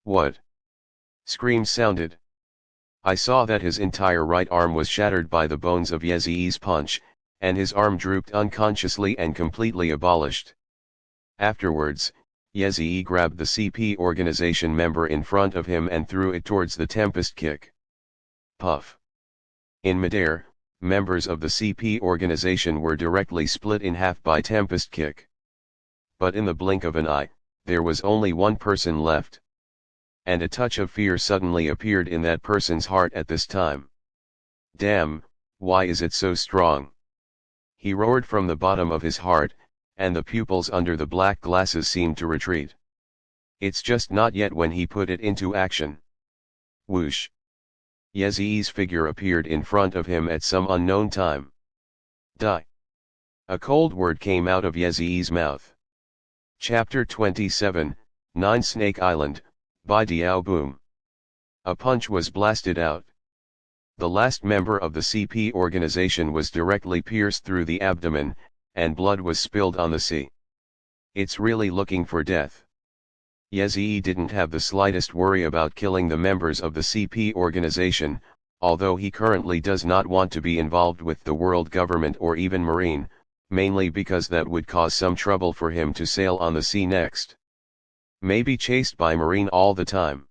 "What?" Screams sounded. I saw that his entire right arm was shattered by the bones of Yezii's punch, and his arm drooped unconsciously and completely abolished. Afterwards, Yezii grabbed the CP organization member in front of him and threw it towards the Tempest kick. Puff! In midair, members of the CP organization were directly split in half by Tempest kick. But in the blink of an eye, there was only one person left. And a touch of fear suddenly appeared in that person's heart at this time. "Damn, why is it so strong?" he roared from the bottom of his heart, and the pupils under the black glasses seemed to retreat. "It's just not yet," when he put it into action. Whoosh! Yezii's figure appeared in front of him at some unknown time. Die! A cold word came out of Yezii's mouth. Chapter 27, 9 Snake Island, by Diao Boom. A punch was blasted out. The last member of the CP organization was directly pierced through the abdomen, and blood was spilled on the sea. It's really looking for death. Yezii didn't have the slightest worry about killing the members of the CP organization, although he currently does not want to be involved with the world government or even Marine, mainly because that would cause some trouble for him to sail on the sea next. Maybe chased by Marine all the time.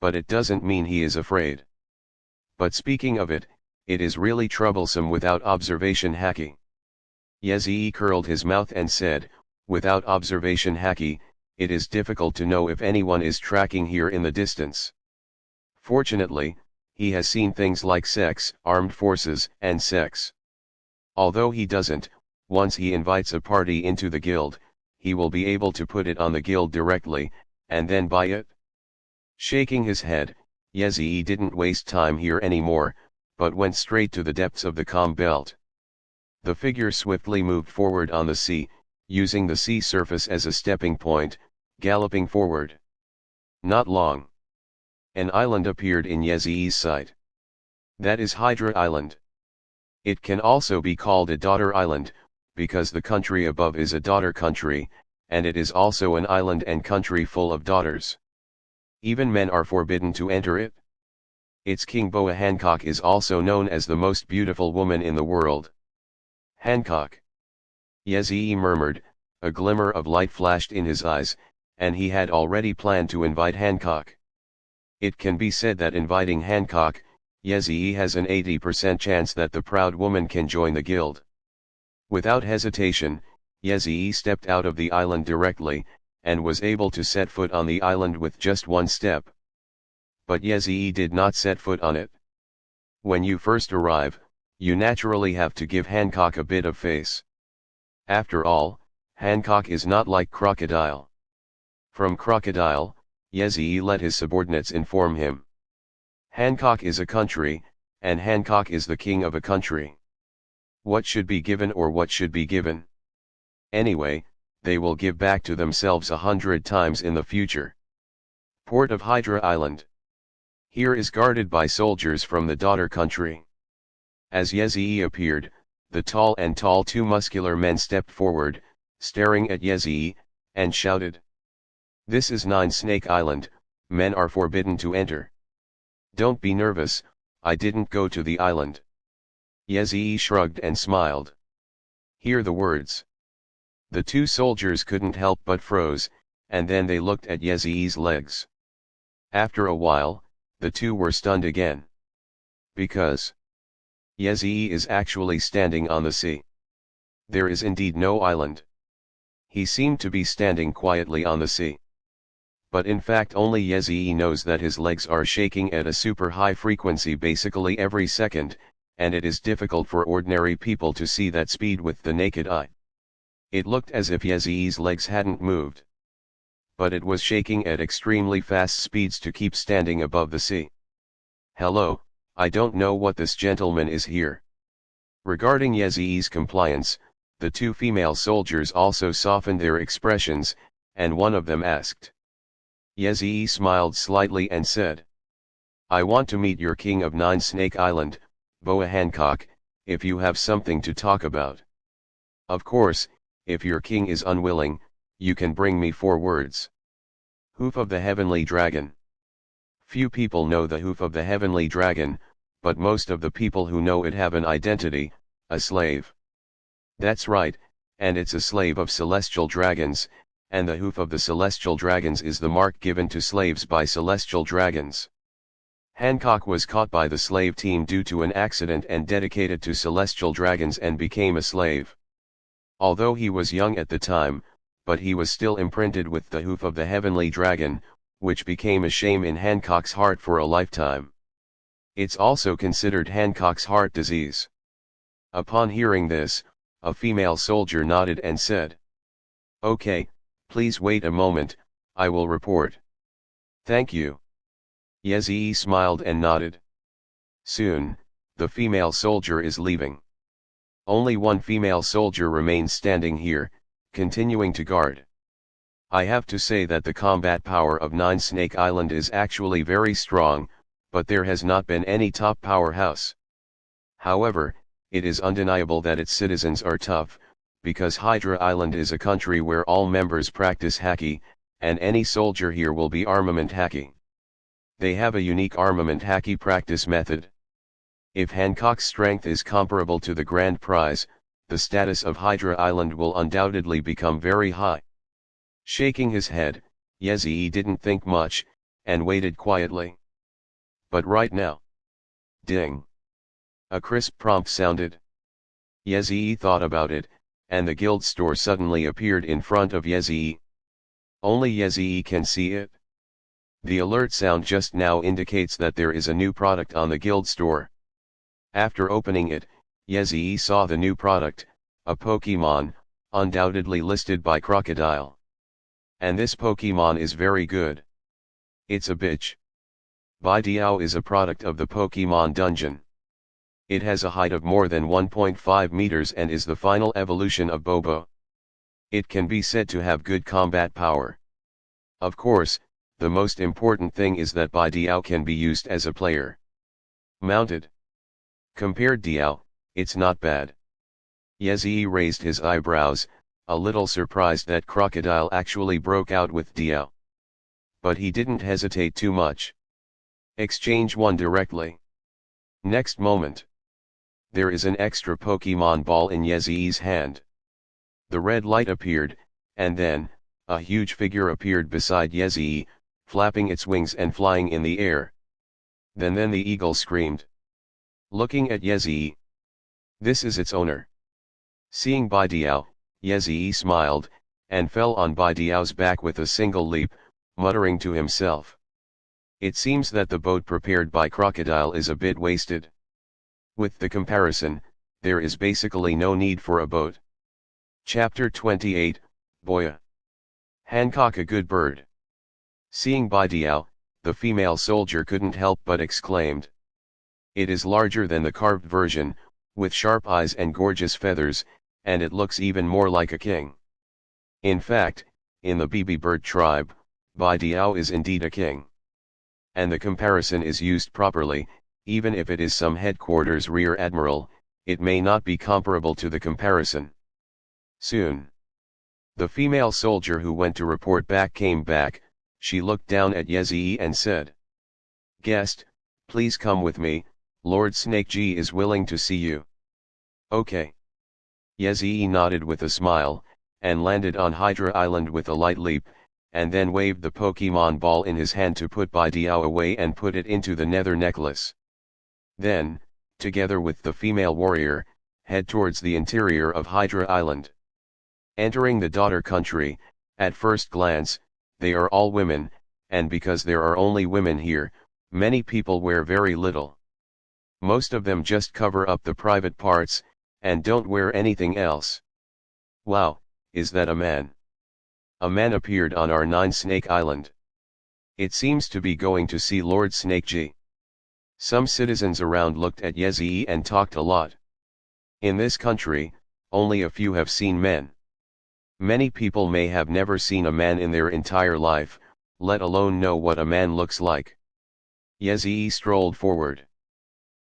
But it doesn't mean he is afraid. But speaking of it, it is really troublesome without observation haki. Yezii curled his mouth and said, "Without observation haki, it is difficult to know if anyone is tracking here in the distance." Fortunately, he has seen things like sex, armed forces, and sex. Although he doesn't, once he invites a party into the guild, he will be able to put it on the guild directly, and then buy it. Shaking his head, Yezii didn't waste time here anymore, but went straight to the depths of the calm belt. The figure swiftly moved forward on the sea, using the sea surface as a stepping point, galloping forward. Not long. An island appeared in Yezii's sight. That is Hydra Island. It can also be called a daughter island, because the country above is a daughter country, and it is also an island and country full of daughters. Even men are forbidden to enter it. Its king Boa Hancock is also known as the most beautiful woman in the world. Hancock. Yezii murmured, a glimmer of light flashed in his eyes, and he had already planned to invite Hancock. It can be said that inviting Hancock, Yezii has an 80% chance that the proud woman can join the guild. Without hesitation, Yezii stepped out of the island directly, and was able to set foot on the island with just one step. but Yezii did not set foot on it. When you first arrive, you naturally have to give Hancock a bit of face. After all, Hancock is not like Crocodile. From Crocodile, Yezii let his subordinates inform him. Hancock is a country, and Hancock is the king of a country. What should be given or what should be given? Anyway, they will give back to themselves 100 times in the future. Port of Hydra Island. Here is guarded by soldiers from the daughter country. As Yezii appeared, the tall two muscular men stepped forward, staring at Yezii, and shouted. This is Nine Snake Island, men are forbidden to enter. Don't be nervous, I didn't go to the island. Yezii shrugged and smiled. Hear the words. The two soldiers couldn't help but froze, and then they looked at Yezii's legs. After a while, the two were stunned again. Because Yezii is actually standing on the sea. There is indeed no island. He seemed to be standing quietly on the sea. But in fact only Yezii knows that his legs are shaking at a super high frequency basically every second, and it is difficult for ordinary people to see that speed with the naked eye. It looked as if Yezii's legs hadn't moved. But it was shaking at extremely fast speeds to keep standing above the sea. Hello, I don't know what this gentleman is here. Regarding Yezii's compliance, the two female soldiers also softened their expressions, and one of them asked. Yezii smiled slightly and said. I want to meet your king of Nine Snake Island, Boa Hancock, if you have something to talk about. Of course, if your king is unwilling, you can bring me 4 words. Hoof of the Heavenly Dragon. Few people know the hoof of the Heavenly Dragon, but most of the people who know it have an identity, a slave. That's right, and it's a slave of celestial dragons, and the hoof of the celestial dragons is the mark given to slaves by celestial dragons. Hancock was caught by the slave team due to an accident and dedicated to celestial dragons and became a slave. Although he was young at the time, but he was still imprinted with the hoof of the Heavenly Dragon, which became a shame in Hancock's heart for a lifetime. It's also considered Hancock's heart disease. Upon hearing this, a female soldier nodded and said. Okay, please wait a moment, I will report. Thank you. Yezii smiled and nodded. Soon, the female soldier is leaving. Only one female soldier remains standing here, continuing to guard. I have to say that the combat power of Nine Snake Island is actually very strong, but there has not been any top powerhouse. However, it is undeniable that its citizens are tough, because Hydra Island is a country where all members practice haki, and any soldier here will be armament haki. They have a unique armament haki practice method. If Hancock's strength is comparable to the grand prize, the status of Hydra Island will undoubtedly become very high. Shaking his head, Yezii didn't think much, and waited quietly. But right now. Ding. A crisp prompt sounded. Yezii thought about it, and the guild store suddenly appeared in front of Yezii. Only Yezii can see it. The alert sound just now indicates that there is a new product on the guild store. After opening it, Yezii saw the new product, a Pokemon, undoubtedly listed by Crocodile. And this Pokemon is very good. It's a bitch. Bidiao is a product of the Pokemon dungeon. It has a height of more than 1.5 meters and is the final evolution of Bobo. It can be said to have good combat power. Of course, the most important thing is that Bidiao can be used as a player. Mounted. Compared Diao, it's not bad. Yezii raised his eyebrows, a little surprised that Crocodile actually broke out with Diao. But he didn't hesitate too much. Exchange one directly. Next moment. There is an extra Pokemon ball in Yezii's hand. The red light appeared, and then, a huge figure appeared beside Yezii, flapping its wings and flying in the air. Then the eagle screamed. Looking at Yezii. This is its owner. Seeing Bidiao, Yezii smiled, and fell on Bidiao's back with a single leap, muttering to himself. It seems that the boat prepared by crocodile is a bit wasted. With the comparison, there is basically no need for a boat. Chapter 28, Boya. Hancock a good bird. Seeing Bai Diao, the female soldier couldn't help but exclaimed. It is larger than the carved version, with sharp eyes and gorgeous feathers, and it looks even more like a king. In fact, in the Bibi bird tribe, Bai Diao is indeed a king. And the comparison is used properly, even if it is some headquarters rear admiral, it may not be comparable to the comparison. Soon, the female soldier who went to report back came back. She looked down at Yezii and said, "Guest, please come with me, Lord Snakeji is willing to see you." "Okay." Yezii nodded with a smile, and landed on Hydra Island with a light leap, and then waved the Pokemon ball in his hand to put Bai Diao away and put it into the nether necklace. Then, together with the female warrior, head towards the interior of Hydra Island. Entering the daughter country, at first glance, they are all women, and because there are only women here, many people wear very little. Most of them just cover up the private parts, and don't wear anything else. Wow, is that a man? A man appeared on our 9 Snake Island. It seems to be going to see Lord Snakeji. Some citizens around looked at Yezii and talked a lot. In this country, only a few have seen men. Many people may have never seen a man in their entire life, let alone know what a man looks like. Yezii strolled forward.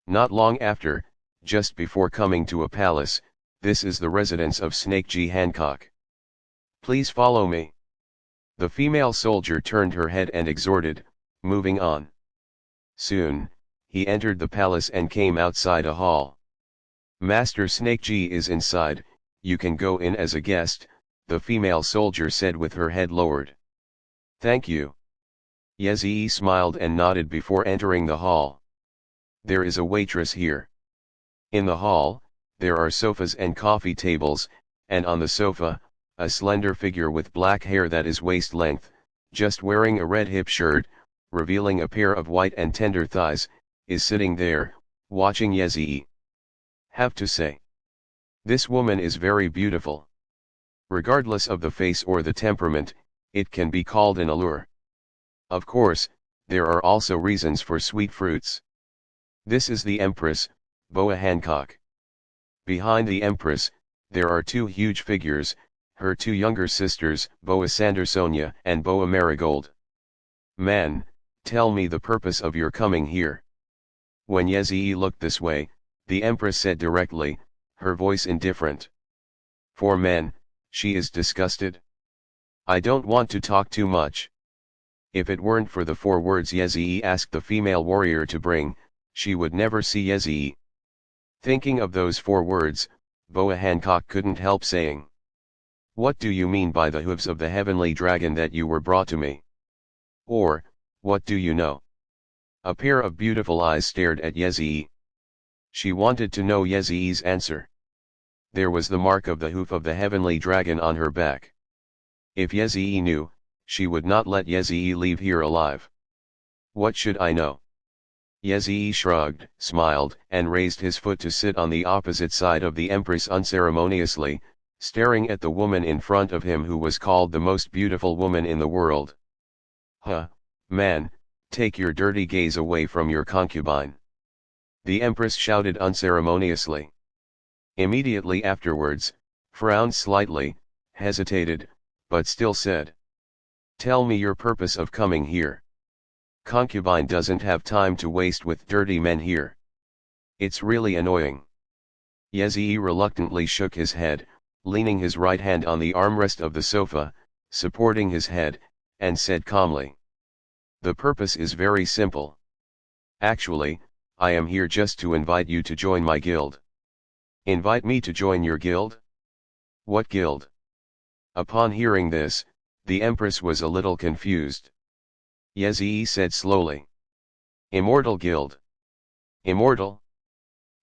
Not long after, just before coming to a palace, this is the residence of Snakeji Hancock. "Please follow me." The female soldier turned her head and exhorted, moving on. Soon, he entered the palace and came outside a hall. "Master Snakeji is inside, you can go in as a guest," the female soldier said with her head lowered. "Thank you." Yezii smiled and nodded before entering the hall. There is a waitress here. In the hall, there are sofas and coffee tables, and on the sofa, a slender figure with black hair that is waist length, just wearing a red hip shirt, revealing a pair of white and tender thighs, is sitting there, watching Yezii. Have to say, this woman is very beautiful. Regardless of the face or the temperament, it can be called an allure. Of course, there are also reasons for sweet fruits. This is the Empress, Boa Hancock. Behind the Empress, there are 2 huge figures, her 2 younger sisters, Boa Sandersonia and Boa Marigold. "Man, tell me the purpose of your coming here." When Yezii looked this way, the Empress said directly, her voice indifferent. For men, she is disgusted. "I don't want to talk too much." If it weren't for the 4 words Yezii asked the female warrior to bring, she would never see Yezii. Thinking of those 4 words, Boa Hancock couldn't help saying, "What do you mean by the hooves of the heavenly dragon that you were brought to me? Or, what do you know?" A pair of beautiful eyes stared at Yezii. She wanted to know Yezii's answer. There was the mark of the hoof of the heavenly dragon on her back. If Yezii knew, she would not let Yezii leave here alive. "What should I know?" Yezii shrugged, smiled, and raised his foot to sit on the opposite side of the Empress unceremoniously, staring at the woman in front of him who was called the most beautiful woman in the world. "Huh, man, take your dirty gaze away from your concubine," the Empress shouted unceremoniously. Immediately afterwards, frowned slightly, hesitated, but still said, "Tell me your purpose of coming here. Concubine doesn't have time to waste with dirty men here. It's really annoying." Yezii reluctantly shook his head, leaning his right hand on the armrest of the sofa, supporting his head, and said calmly, "The purpose is very simple. Actually, I am here just to invite you to join my guild." "Invite me to join your guild? What guild?" Upon hearing this, the Empress was a little confused. Yezii said slowly, "Immortal Guild." "Immortal?"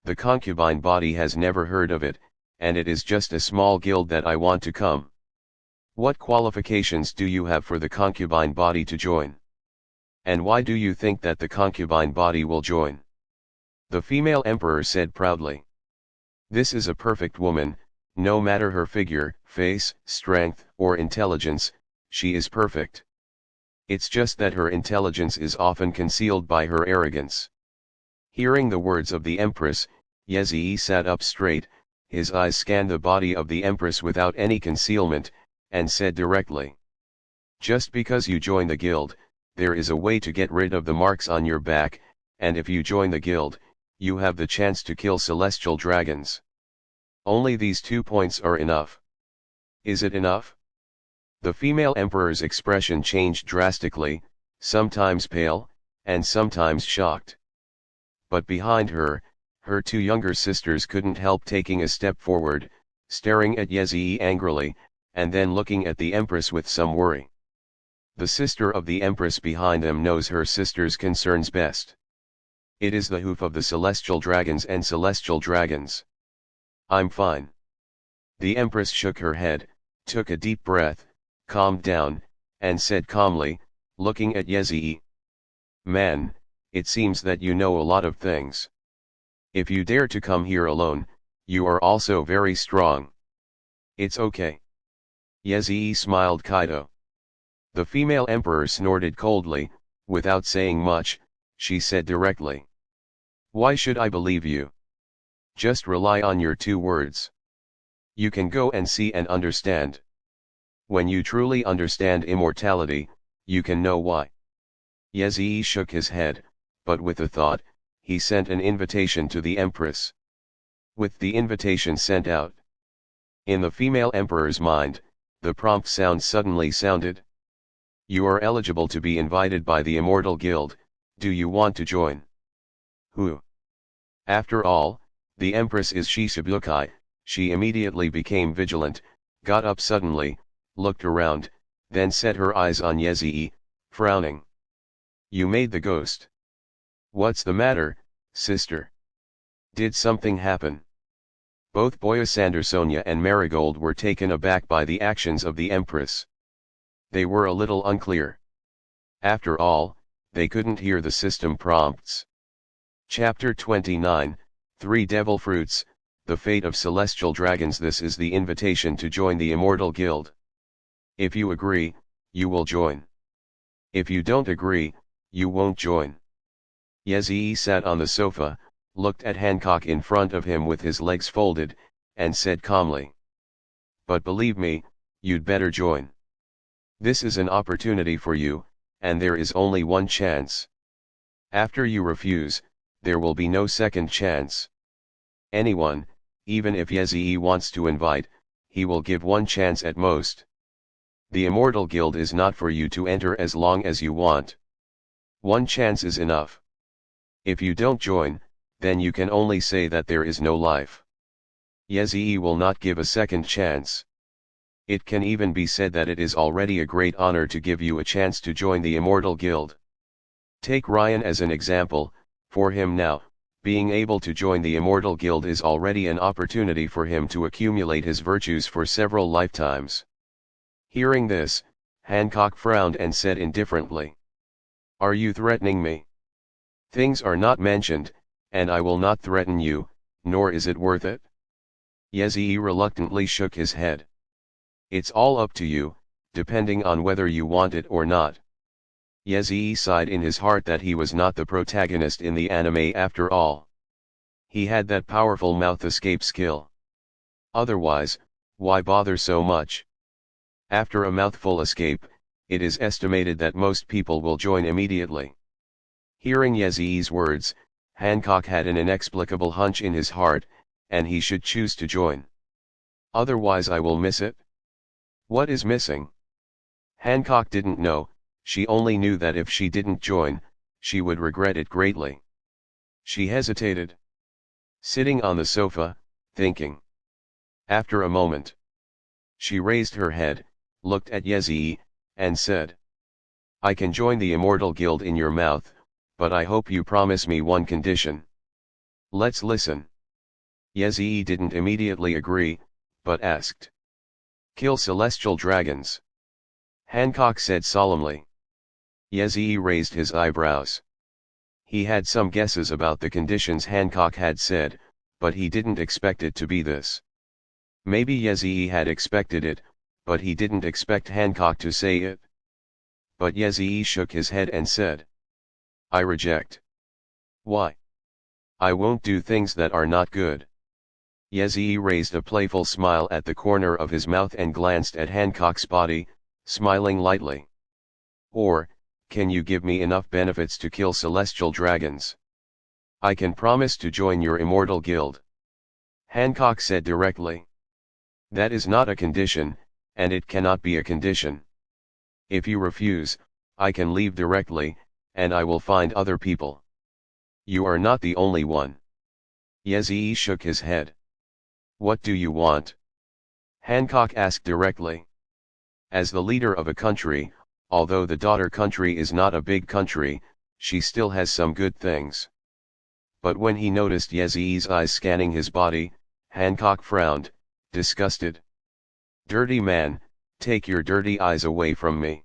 The concubine body has never heard of it, and it is just a small guild that I want to come. What qualifications do you have for the concubine body to join? And why do you think that the concubine body will join? The female emperor said proudly. This is a perfect woman, no matter her figure, face, strength, or intelligence, she is perfect. It's just that her intelligence is often concealed by her arrogance. Hearing the words of the empress, Yezii sat up straight, his eyes scanned the body of the empress without any concealment, and said directly. Just because you join the guild, there is a way to get rid of the marks on your back, and if you join the guild, you have the chance to kill celestial dragons. Only these 2 points are enough. Is it enough? The female emperor's expression changed drastically, sometimes pale, and sometimes shocked. But behind her, her 2 younger sisters couldn't help taking a step forward, staring at Yezii angrily, and then looking at the empress with some worry. The sister of the empress behind them knows her sister's concerns best. It is the hoof of the celestial dragons and celestial dragons. I'm fine. The empress shook her head, took a deep breath, calmed down, and said calmly, looking at Yezii. Man, it seems that you know a lot of things. If you dare to come here alone, you are also very strong. It's okay. Yezii smiled Kaido. The female emperor snorted coldly, without saying much, she said directly. Why should I believe you? Just rely on your 2 words. You can go and see and understand. When you truly understand immortality, you can know why. Yezii shook his head, but with a thought, he sent an invitation to the empress. With the invitation sent out, in the female emperor's mind, the prompt sound suddenly sounded. You are eligible to be invited by the Immortal Guild, do you want to join? Who? After all, the empress is Shishibukai. She immediately became vigilant, got up suddenly, looked around, then set her eyes on Yezii, frowning. You made the ghost. What's the matter, sister? Did something happen? Both Boyasander Sonia and Marigold were taken aback by the actions of the empress. They were a little unclear. After all, they couldn't hear the system prompts. Chapter 29, 3 Devil Fruits, The Fate of Celestial Dragons. This is the invitation to join the Immortal Guild. If you agree, you will join. If you don't agree, you won't join. Yezii sat on the sofa, looked at Hancock in front of him with his legs folded, and said calmly. But believe me, you'd better join. This is an opportunity for you, and there is only one chance. After you refuse, there will be no second chance. Anyone, even if Yezii wants to invite, he will give one chance at most. The Immortal Guild is not for you to enter as long as you want. One chance is enough. If you don't join, then you can only say that there is no life. Yezii will not give a second chance. It can even be said that it is already a great honor to give you a chance to join the Immortal Guild. Take Ryan as an example. For him now, being able to join the Immortal Guild is already an opportunity for him to accumulate his virtues for several lifetimes. Hearing this, Hancock frowned and said indifferently. Are you threatening me? Things are not mentioned, and I will not threaten you, nor is it worth it. Yezii reluctantly shook his head. It's all up to you, depending on whether you want it or not. Yezii sighed in his heart that he was not the protagonist in the anime after all. He had that powerful mouth escape skill. Otherwise, why bother so much? After a mouthful escape, it is estimated that most people will join immediately. Hearing Yezii's words, Hancock had an inexplicable hunch in his heart, and he should choose to join. Otherwise I will miss it. What is missing? Hancock didn't know, she only knew that if she didn't join, she would regret it greatly. She hesitated. Sitting on the sofa, thinking. After a moment, she raised her head, looked at Yezii, and said. I can join the Immortal Guild in your mouth, but I hope you promise me one condition. Let's listen. Yezii didn't immediately agree, but asked. Kill celestial dragons. Hancock said solemnly. Yezee raised his eyebrows. He had some guesses about the conditions Hancock had said, but he didn't expect it to be this. Maybe Yezee had expected it, but he didn't expect Hancock to say it. But Yezee shook his head and said, "I reject." "Why?" "I won't do things that are not good." Yezee raised a playful smile at the corner of his mouth and glanced at Hancock's body, smiling lightly. "Or, can you give me enough benefits to kill celestial dragons? I can promise to join your immortal guild." Hancock said directly. "That is not a condition, and it cannot be a condition. If you refuse, I can leave directly, and I will find other people. You are not the only one." Yezee shook his head. "What do you want?" Hancock asked directly. As the leader of a country, although the daughter country is not a big country, she still has some good things. But when he noticed Yezee's eyes scanning his body, Hancock frowned, disgusted. "Dirty man, take your dirty eyes away from me."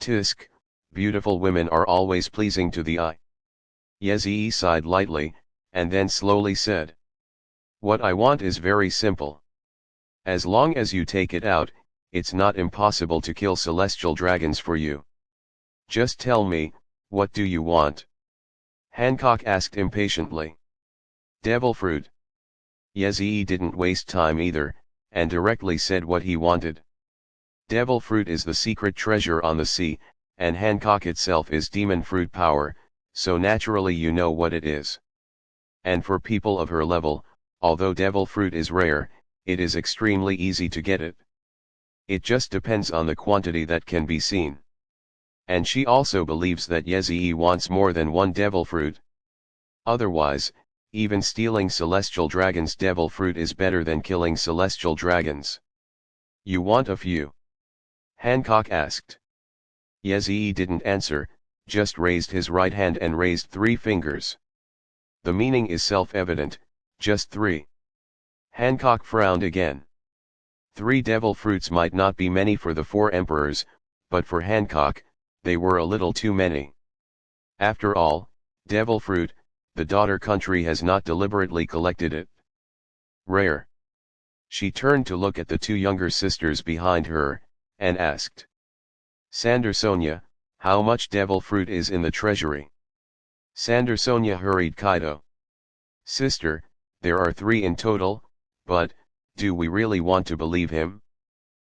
"Tisk, beautiful women are always pleasing to the eye." Yezee sighed lightly, and then slowly said, "What I want is very simple. As long as you take it out, it's not impossible to kill celestial dragons for you. Just tell me, what do you want?" Hancock asked impatiently. "Devil fruit." Yezee didn't waste time either, and directly said what he wanted. Devil fruit is the secret treasure on the sea, and Hancock itself is demon fruit power, so naturally you know what it is. And for people of her level, although devil fruit is rare, it is extremely easy to get it. It just depends on the quantity that can be seen. And she also believes that Yezee wants more than one devil fruit. Otherwise, even stealing celestial dragons' devil fruit is better than killing celestial dragons. "You want a few?" Hancock asked. Yezee didn't answer, just raised his right hand and raised 3 fingers. "The meaning is self-evident, just 3. Hancock frowned again. 3 devil fruits might not be many for the 4 emperors, but for Hancock, they were a little too many. After all, devil fruit, the daughter country has not deliberately collected it. Rare. She turned to look at the 2 younger sisters behind her, and asked, "Sandersonia, how much devil fruit is in the treasury?" Sandersonia hurried Kaido. "Sister, there are 3 in total, but, do we really want to believe him?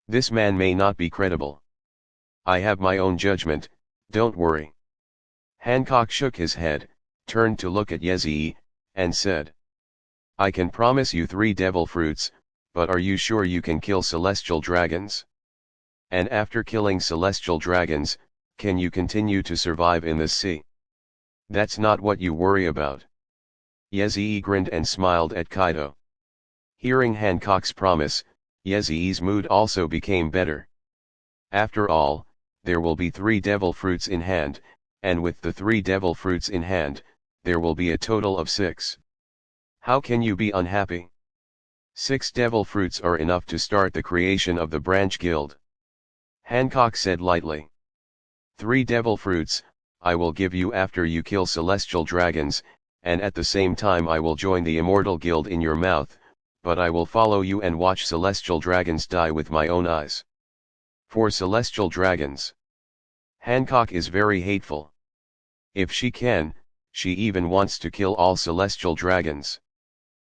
This man may not be credible. I have my own judgment, don't worry." Hancock shook his head, turned to look at Yezee, and said, "I can promise you 3 devil fruits, but are you sure you can kill celestial dragons? And after killing celestial dragons, can you continue to survive in this sea? That's not what you worry about." Yezee grinned and smiled at Kaido. Hearing Hancock's promise, Yezee's mood also became better. After all, there will be 3 devil fruits in hand, and with the 3 devil fruits in hand, there will be a total of 6. How can you be unhappy? 6 devil fruits are enough to start the creation of the branch guild. Hancock said lightly. 3 devil fruits, I will give you after you kill celestial dragons, and at the same time I will join the immortal guild in your mouth, but I will follow you and watch celestial dragons die with my own eyes. For celestial dragons, Hancock is very hateful. If she can, she even wants to kill all celestial dragons.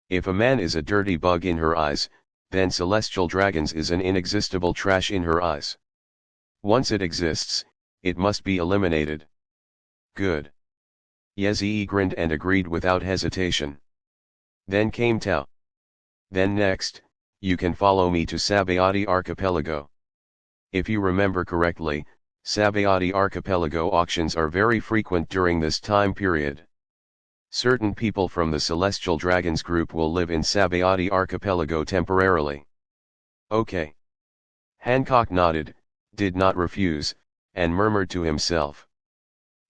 If a man is a dirty bug in her eyes, then celestial dragons is an inexistible trash in her eyes. Once it exists, it must be eliminated. Good. Yezee grinned and agreed without hesitation. Then came Tao. Then next, you can follow me to Sabayati Archipelago. If you remember correctly, Sabayati Archipelago auctions are very frequent during this time period. Certain people from the Celestial Dragons group will live in Sabayati Archipelago temporarily. Okay. Hancock nodded, did not refuse, and murmured to himself.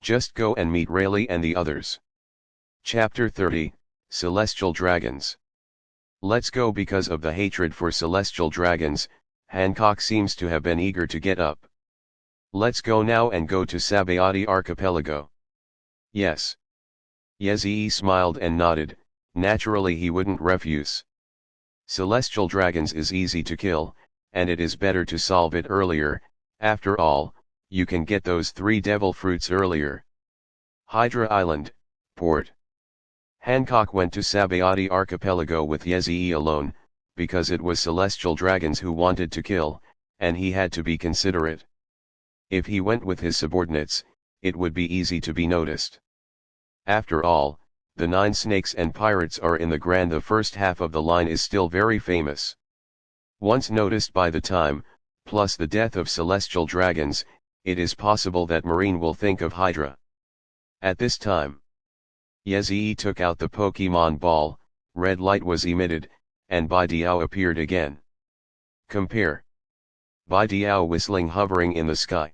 Just go and meet Rayleigh and the others. Chapter 30, Celestial Dragons. Let's go. Because of the hatred for celestial dragons, Hancock seems to have been eager to get up. Let's go now and go to Sabayati Archipelago. Yes. Yezii smiled and nodded, naturally he wouldn't refuse. Celestial dragons is easy to kill, and it is better to solve it earlier, after all, you can get those 3 devil fruits earlier. Hydra Island, Port. Hancock went to Sabayati Archipelago with Yezii alone, because it was celestial dragons who wanted to kill, and he had to be considerate. If he went with his subordinates, it would be easy to be noticed. After all, the 9 snakes and pirates are in the Grand. The first half of the line is still very famous. Once noticed by the time, plus the death of celestial dragons, it is possible that Marine will think of Hydra. At this time, Yezii took out the Pokemon ball, red light was emitted, and Baidiao appeared again. Compare. Baidiao whistling hovering in the sky.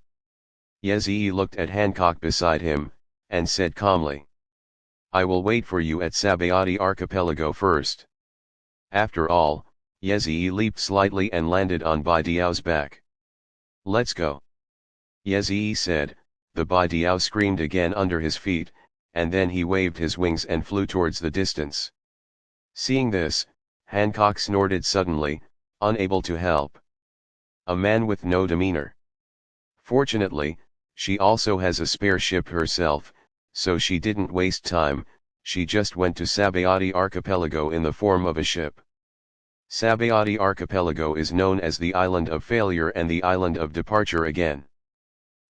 Yezii looked at Hancock beside him, and said calmly, I will wait for you at Sabayati Archipelago first. After all, Yezii leaped slightly and landed on Baidiao's back. Let's go. Yezii said, the Baidiao screamed again under his feet, and then he waved his wings and flew towards the distance. Seeing this, Hancock snorted suddenly, unable to help. A man with no demeanor. Fortunately, she also has a spare ship herself, so she didn't waste time, she just went to Sabayati Archipelago in the form of a ship. Sabayati Archipelago is known as the Island of Failure and the Island of Departure again.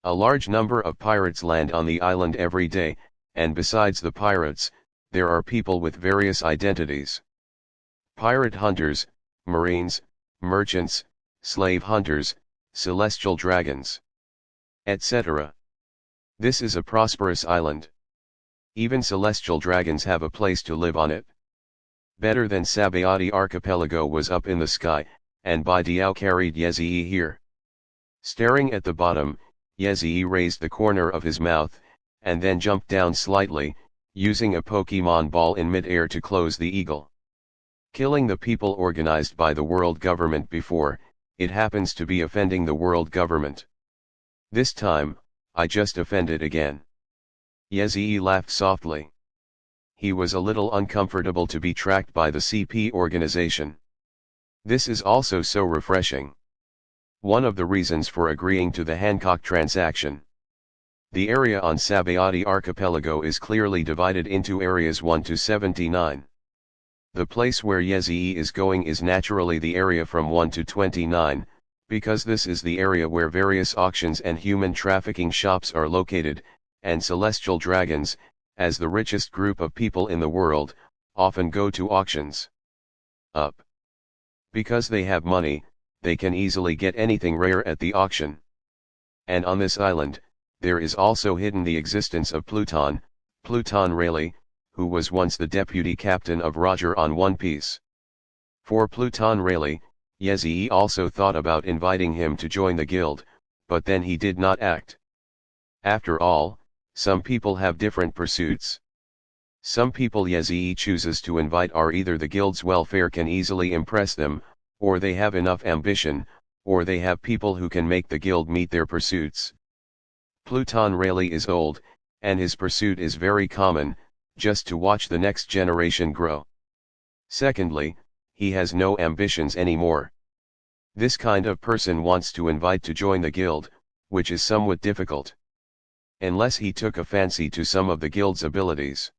A large number of pirates land on the island every day, and besides the pirates, there are people with various identities. Pirate hunters, marines, merchants, slave hunters, celestial dragons, etc. This is a prosperous island. Even celestial dragons have a place to live on it. Better than Sabayati Archipelago was up in the sky, and Baidiao carried Yezii here. Staring at the bottom, Yezii raised the corner of his mouth, and then jumped down slightly, using a Pokemon ball in mid-air to close the eagle. Killing the people organized by the world government before, it happens to be offending the world government. This time, I just offended again. Yezii laughed softly. He was a little uncomfortable to be tracked by the CP organization. This is also so refreshing. One of the reasons for agreeing to the Hancock transaction. The area on Sabayati Archipelago is clearly divided into areas 1 to 79. The place where Yezii is going is naturally the area from 1 to 29, because this is the area where various auctions and human trafficking shops are located, and celestial dragons, as the richest group of people in the world, often go to auctions. Up. Because they have money, they can easily get anything rare at the auction. And on this island, there is also hidden the existence of Pluton Rayleigh, who was once the deputy captain of Roger on One Piece. For Pluton Rayleigh, Yezii also thought about inviting him to join the guild, but then he did not act. After all, some people have different pursuits. Some people Yezii chooses to invite are either the guild's welfare can easily impress them, or they have enough ambition, or they have people who can make the guild meet their pursuits. Pluton Rayleigh is old, and his pursuit is very common, just to watch the next generation grow. Secondly, he has no ambitions anymore. This kind of person wants to invite to join the guild, which is somewhat difficult. Unless he took a fancy to some of the guild's abilities.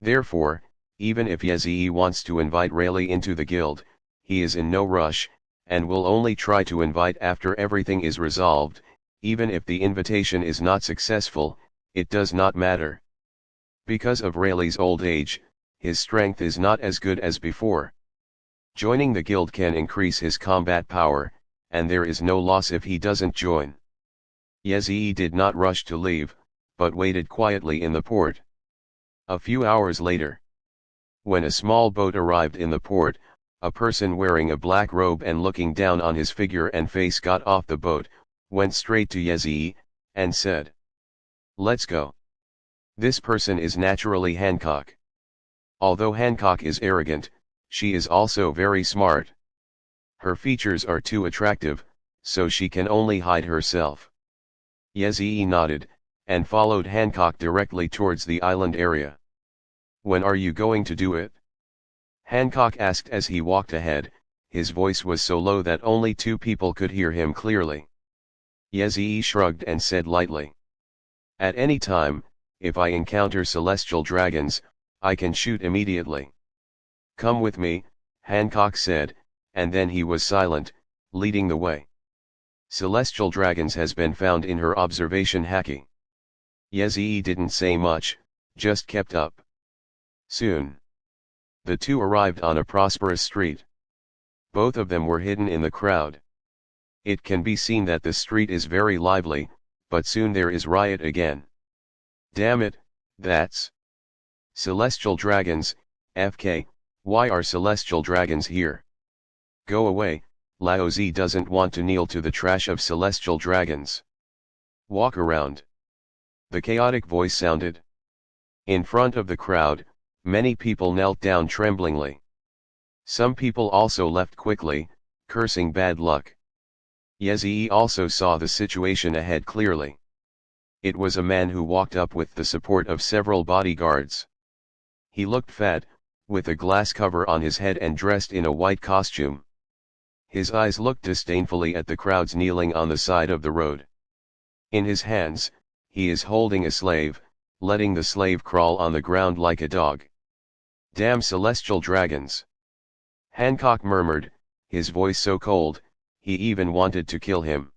Therefore, even if Yezii wants to invite Rayleigh into the guild, he is in no rush, and will only try to invite after everything is resolved. Even if the invitation is not successful, it does not matter. Because of Rayleigh's old age, his strength is not as good as before. Joining the guild can increase his combat power, and there is no loss if he doesn't join. Yezii did not rush to leave, but waited quietly in the port. A few hours later, when a small boat arrived in the port, a person wearing a black robe and looking down on his figure and face got off the boat, went straight to Yezii, and said, "Let's go." This person is naturally Hancock. Although Hancock is arrogant, she is also very smart. Her features are too attractive, so she can only hide herself. Yezee nodded, and followed Hancock directly towards the island area. When are you going to do it? Hancock asked as he walked ahead. His voice was so low that only two people could hear him clearly. Yezee shrugged and said lightly. At any time, if I encounter celestial dragons, I can shoot immediately. Come with me, Hancock said, and then he was silent, leading the way. Celestial dragons has been found in her observation Haki. Yezee didn't say much, just kept up. Soon, the two arrived on a prosperous street. Both of them were hidden in the crowd. It can be seen that the street is very lively, but soon there is riot again. Damn it, that's celestial dragons. FK, why are celestial dragons here? Go away, Laozi doesn't want to kneel to the trash of celestial dragons. Walk around. The chaotic voice sounded. In front of the crowd, many people knelt down tremblingly. Some people also left quickly, cursing bad luck. Yezee also saw the situation ahead clearly. It was a man who walked up with the support of several bodyguards. He looked fat, with a glass cover on his head and dressed in a white costume. His eyes looked disdainfully at the crowds kneeling on the side of the road. In his hands, he is holding a slave, letting the slave crawl on the ground like a dog. Damn celestial dragons! Hancock murmured, his voice so cold, he even wanted to kill him.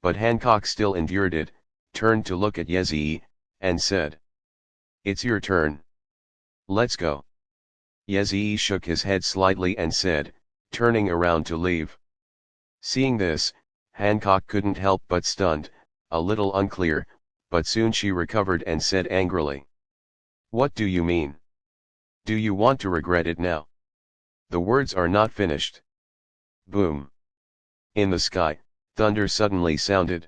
But Hancock still endured it, turned to look at Yezee, and said, It's your turn. Let's go. Yezee shook his head slightly and said, turning around to leave. Seeing this, Hancock couldn't help but stunned, a little unclear, but soon she recovered and said angrily. What do you mean? Do you want to regret it now? The words are not finished. Boom. In the sky, thunder suddenly sounded.